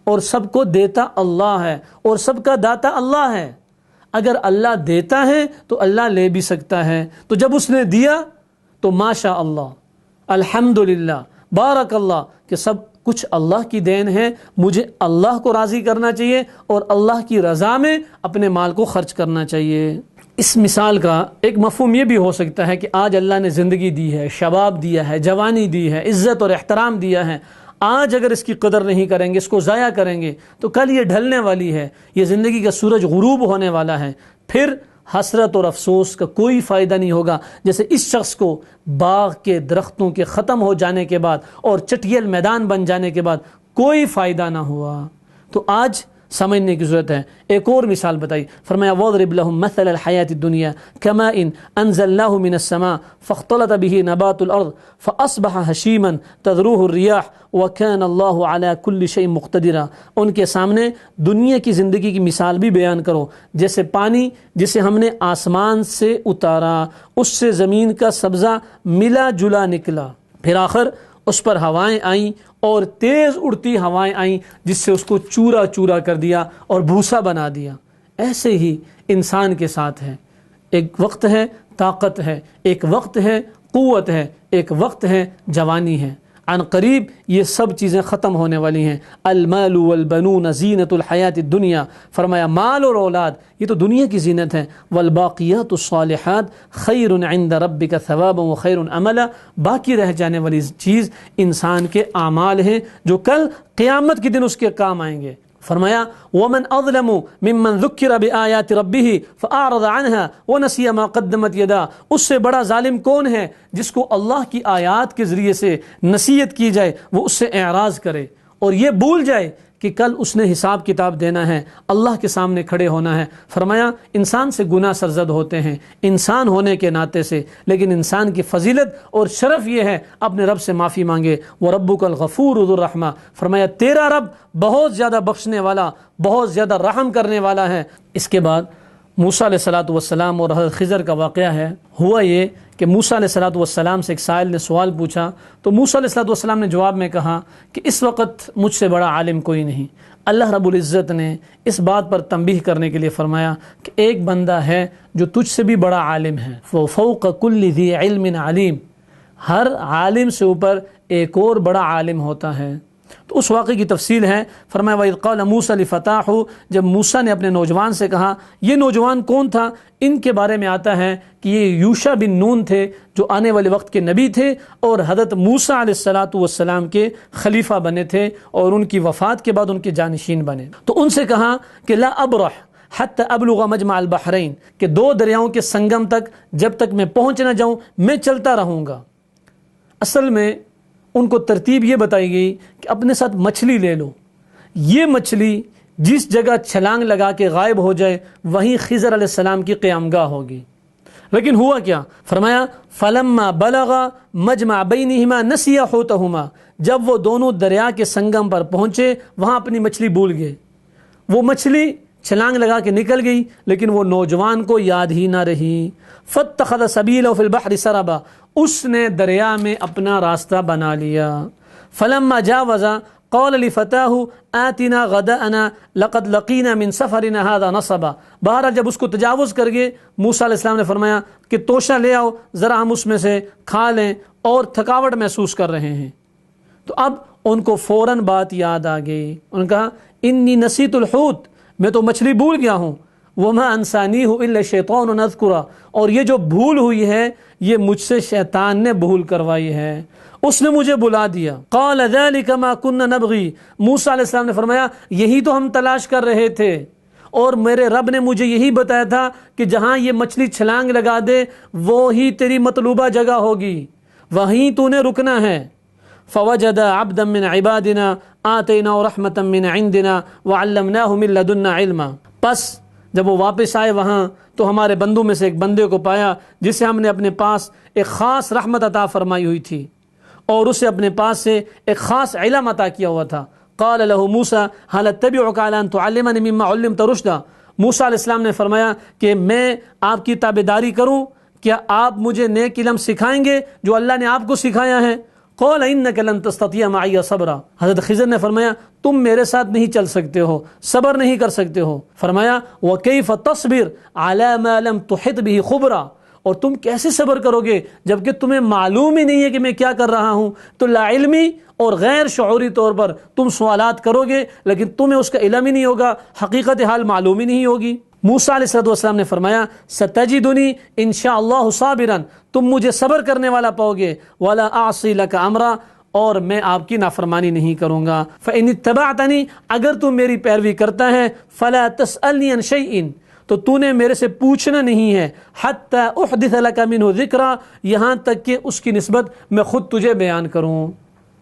اور سب کو دیتا اللہ ہے اور سب کا داتا اللہ ہے. اگر اللہ دیتا ہے تو اللہ لے بھی سکتا ہے، تو جب اس نے دیا تو ماشاء اللہ، الحمدللہ، بارک اللہ، کہ سب کچھ اللہ کی دین ہے. مجھے اللہ کو راضی کرنا چاہیے اور اللہ کی رضا میں اپنے مال کو خرچ کرنا چاہیے. اس مثال کا ایک مفہوم یہ بھی ہو سکتا ہے کہ آج اللہ نے زندگی دی ہے، شباب دیا ہے، جوانی دی ہے، عزت اور احترام دیا ہے. آج اگر اس کی قدر نہیں کریں گے، اس کو ضائع کریں گے تو کل یہ ڈھلنے والی ہے، یہ زندگی کا سورج غروب ہونے والا ہے. پھر حسرت اور افسوس کا کوئی فائدہ نہیں ہوگا. جیسے اس شخص کو باغ کے درختوں کے ختم ہو جانے کے بعد اور چٹیل میدان بن جانے کے بعد کوئی فائدہ نہ ہوا. تو آج سمجھنے کی ضرورت ہے. ایک اور مثال بتائی، فرمایا وَاضْرِبْ لَهُمْ مَثَلَ الْحَيَاةِ الدُّنْيَا كَمَاءٍ أَنزَلْنَاهُ مِنَ السَّمَاءِ فاختلط به نبات الأرض فأصبح هشيما تذروه الرياح وكان الله على كل شيء مقتدرا. ان کے سامنے دنیا کی زندگی کی مثال بھی بیان کرو، جیسے پانی جسے ہم نے آسمان سے اتارا، اس سے زمین کا سبزہ ملا جلا نکلا، پھر آخر اس پر ہوائیں آئیں اور تیز اڑتی ہوائیں آئیں جس سے اس کو چورا چورا کر دیا اور بھوسا بنا دیا. ایسے ہی انسان کے ساتھ ہے، ایک وقت ہے طاقت ہے، ایک وقت ہے قوت ہے، ایک وقت ہے جوانی ہے. عن قریب یہ سب چیزیں ختم ہونے والی ہیں. المال والبنون زینت الحیات الدنیا، فرمایا مال اور اولاد یہ تو دنیا کی زینت ہے. والباقیات الصالحات خیر عند ربک ثوابا وخیر عملا، باقی رہ جانے والی چیز انسان کے اعمال ہیں جو کل قیامت کے دن اس کے کام آئیں گے. فرمایا ومن اظلم ممن ذکر بآیات ربہ فاعرض عنها ونسی ما قدمت یدا، اس سے بڑا ظالم کون ہے جس کو اللہ کی آیات کے ذریعے سے نصیحت کی جائے وہ اس سے اعراض کرے اور یہ بھول جائے کہ کل اس نے حساب کتاب دینا ہے، اللہ کے سامنے کھڑے ہونا ہے۔ فرمایا انسان سے گناہ سرزد ہوتے ہیں انسان ہونے کے ناطے سے، لیکن انسان کی فضیلت اور شرف یہ ہے اپنے رب سے معافی مانگے۔ وَرَبُّكَ الْغَفُورُ ذُو الرَّحْمَةِ، فرمایا تیرا رب بہت زیادہ بخشنے والا بہت زیادہ رحم کرنے والا ہے۔ اس کے بعد موسیٰ علیہ السلام اور حضرت خضر کا واقعہ ہے۔ ہوا یہ کہ موسیٰ علیہ السلام سے ایک سائل نے سوال پوچھا تو موسیٰ علیہ السلام نے جواب میں کہا کہ اس وقت مجھ سے بڑا عالم کوئی نہیں۔ اللہ رب العزت نے اس بات پر تنبیہ کرنے کے لیے فرمایا کہ ایک بندہ ہے جو تجھ سے بھی بڑا عالم ہے، فوق کل ذی علم علیم، ہر عالم سے اوپر ایک اور بڑا عالم ہوتا ہے۔ تو اس واقعے کی تفصیل ہے۔ فرمایا وَإِذْ قَالَ مُوسَىٰ لِفَتَاحُ، جب موسیٰ نے اپنے نوجوان سے کہا، یہ نوجوان کون تھا؟ ان کے بارے میں آتا ہے کہ یہ یوشع بن نون تھے جو آنے والے وقت کے نبی تھے اور حضرت موسیٰ علیہ السلام کے خلیفہ بنے تھے اور ان کی وفات کے بعد ان کے جانشین بنے۔ تو ان سے کہا کہ لا ابرح حتی ابلغ مجمع البحرین، کہ دو دریاؤں کے سنگم تک جب تک میں پہنچ نہ جاؤں میں چلتا رہوں گا۔ اصل میں ان کو ترتیب یہ بتائی گئی کہ اپنے ساتھ مچھلی لے لو، یہ مچھلی جس جگہ چھلانگ لگا کے غائب ہو جائے وہیں خضر علیہ السلام کی قیامگاہ ہوگی۔ لیکن ہوا کیا؟ فرمایا فلما بلغ مجمع بینہما نسی حوتہما، جب وہ دونوں دریا کے سنگم پر پہنچے وہاں اپنی مچھلی بھول گئے۔ وہ مچھلی چھلانگ لگا کے نکل گئی لیکن وہ نوجوان کو یاد ہی نہ رہی۔ فاتخذ سبیلہ فی البحر سربا، اس نے دریا میں اپنا راستہ بنا لیا۔ فلما جاوز قال لفتاہ آتنا غداءنا لقد لقینا من سفرنا هذا نصبا، بہرحال جب اس کو تجاوز کر گئے موسیٰ علیہ السلام نے فرمایا کہ توشہ لے آؤ ذرا ہم اس میں سے کھا لیں اور تھکاوٹ محسوس کر رہے ہیں۔ تو اب ان کو فوراً بات یاد آ گئی، انہوں نے کہا انی نسیت الحوت، میں تو مچھلی بھول گیا ہوں، وما انسانیہ الا شیطان نذکرہ، اور یہ جو بھول ہوئی ہے یہ مجھ سے شیطان نے بھول کروائی ہے، اس نے مجھے بلا دیا۔ قال ذلک ما كنا نبغی، موسیٰ علیہ السلام نے فرمایا یہی تو ہم تلاش کر رہے تھے اور میرے رب نے مجھے یہی بتایا تھا کہ جہاں یہ مچھلی چھلانگ لگا دے وہی تیری مطلوبہ جگہ ہوگی، وہیں تو نے رکنا ہے۔ فوجد عبدا من عبادنا آتیناہ رحمتا من عندنا وعلمناہ من لدنا علما، پس جب وہ واپس آئے وہاں تو ہمارے بندوں میں سے ایک بندے کو پایا جسے ہم نے اپنے پاس ایک خاص رحمت عطا فرمائی ہوئی تھی اور اسے اپنے پاس سے ایک خاص علم عطا کیا ہوا تھا۔ قال له موسیٰ هل اتبعك على ان تعلمني مما علمت رشدا، موسیٰ علیہ السلام نے فرمایا کہ میں آپ کی تابعداری کروں، کیا آپ مجھے نیک علم سکھائیں گے جو اللہ نے آپ کو سکھایا ہے؟ قال انك لن تستطيع معي صبرا، حضرت خضر نے فرمایا تم میرے ساتھ نہیں چل سکتے ہو، صبر نہیں کر سکتے ہو۔ فرمایا وكيف تصبر على ما لم تحط به خبرا، اور تم کیسے صبر کرو گے جبکہ تمہیں معلوم ہی نہیں ہے کہ میں کیا کر رہا ہوں؟ تو لا علمی اور غیر شعوری طور پر تم سوالات کرو گے لیکن تمہیں اس کا علم ہی نہیں ہوگا، حقیقت حال معلوم ہی نہیں ہوگی۔ موسیٰ علیہ السلام نے فرمایا ستجدنی انشاءاللہ صابرا، تم مجھے صبر کرنے والا پاؤ گے، ولا اعصی لک امرا، اور میں آپ کی نافرمانی نہیں کروں گا۔ فإن اتبعتنی، اگر تم میری پیروی کرتا ہے، فلا تسألنی عن شیء، تو تو نے میرے سے پوچھنا نہیں ہے، حتی احدث لک منہ ذکرا، یہاں تک کہ اس کی نسبت میں خود تجھے بیان کروں۔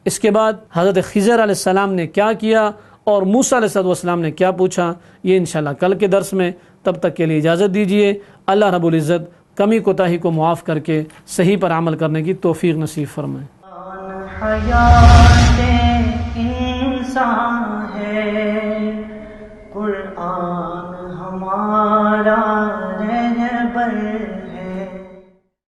اس کے بعد حضرت خضر علیہ السلام نے کیا کیا اور موسیٰ علیہ السلام نے کیا پوچھا، یہ انشاءاللہ کل کے درس میں۔ تب تک کے لیے اجازت دیجیے۔ اللہ رب العزت کمی کوتاہی کو معاف کر کے صحیح پر عمل کرنے کی توفیق نصیب فرمائے۔ حیات انسان ہے قرآن ہمارا رہبر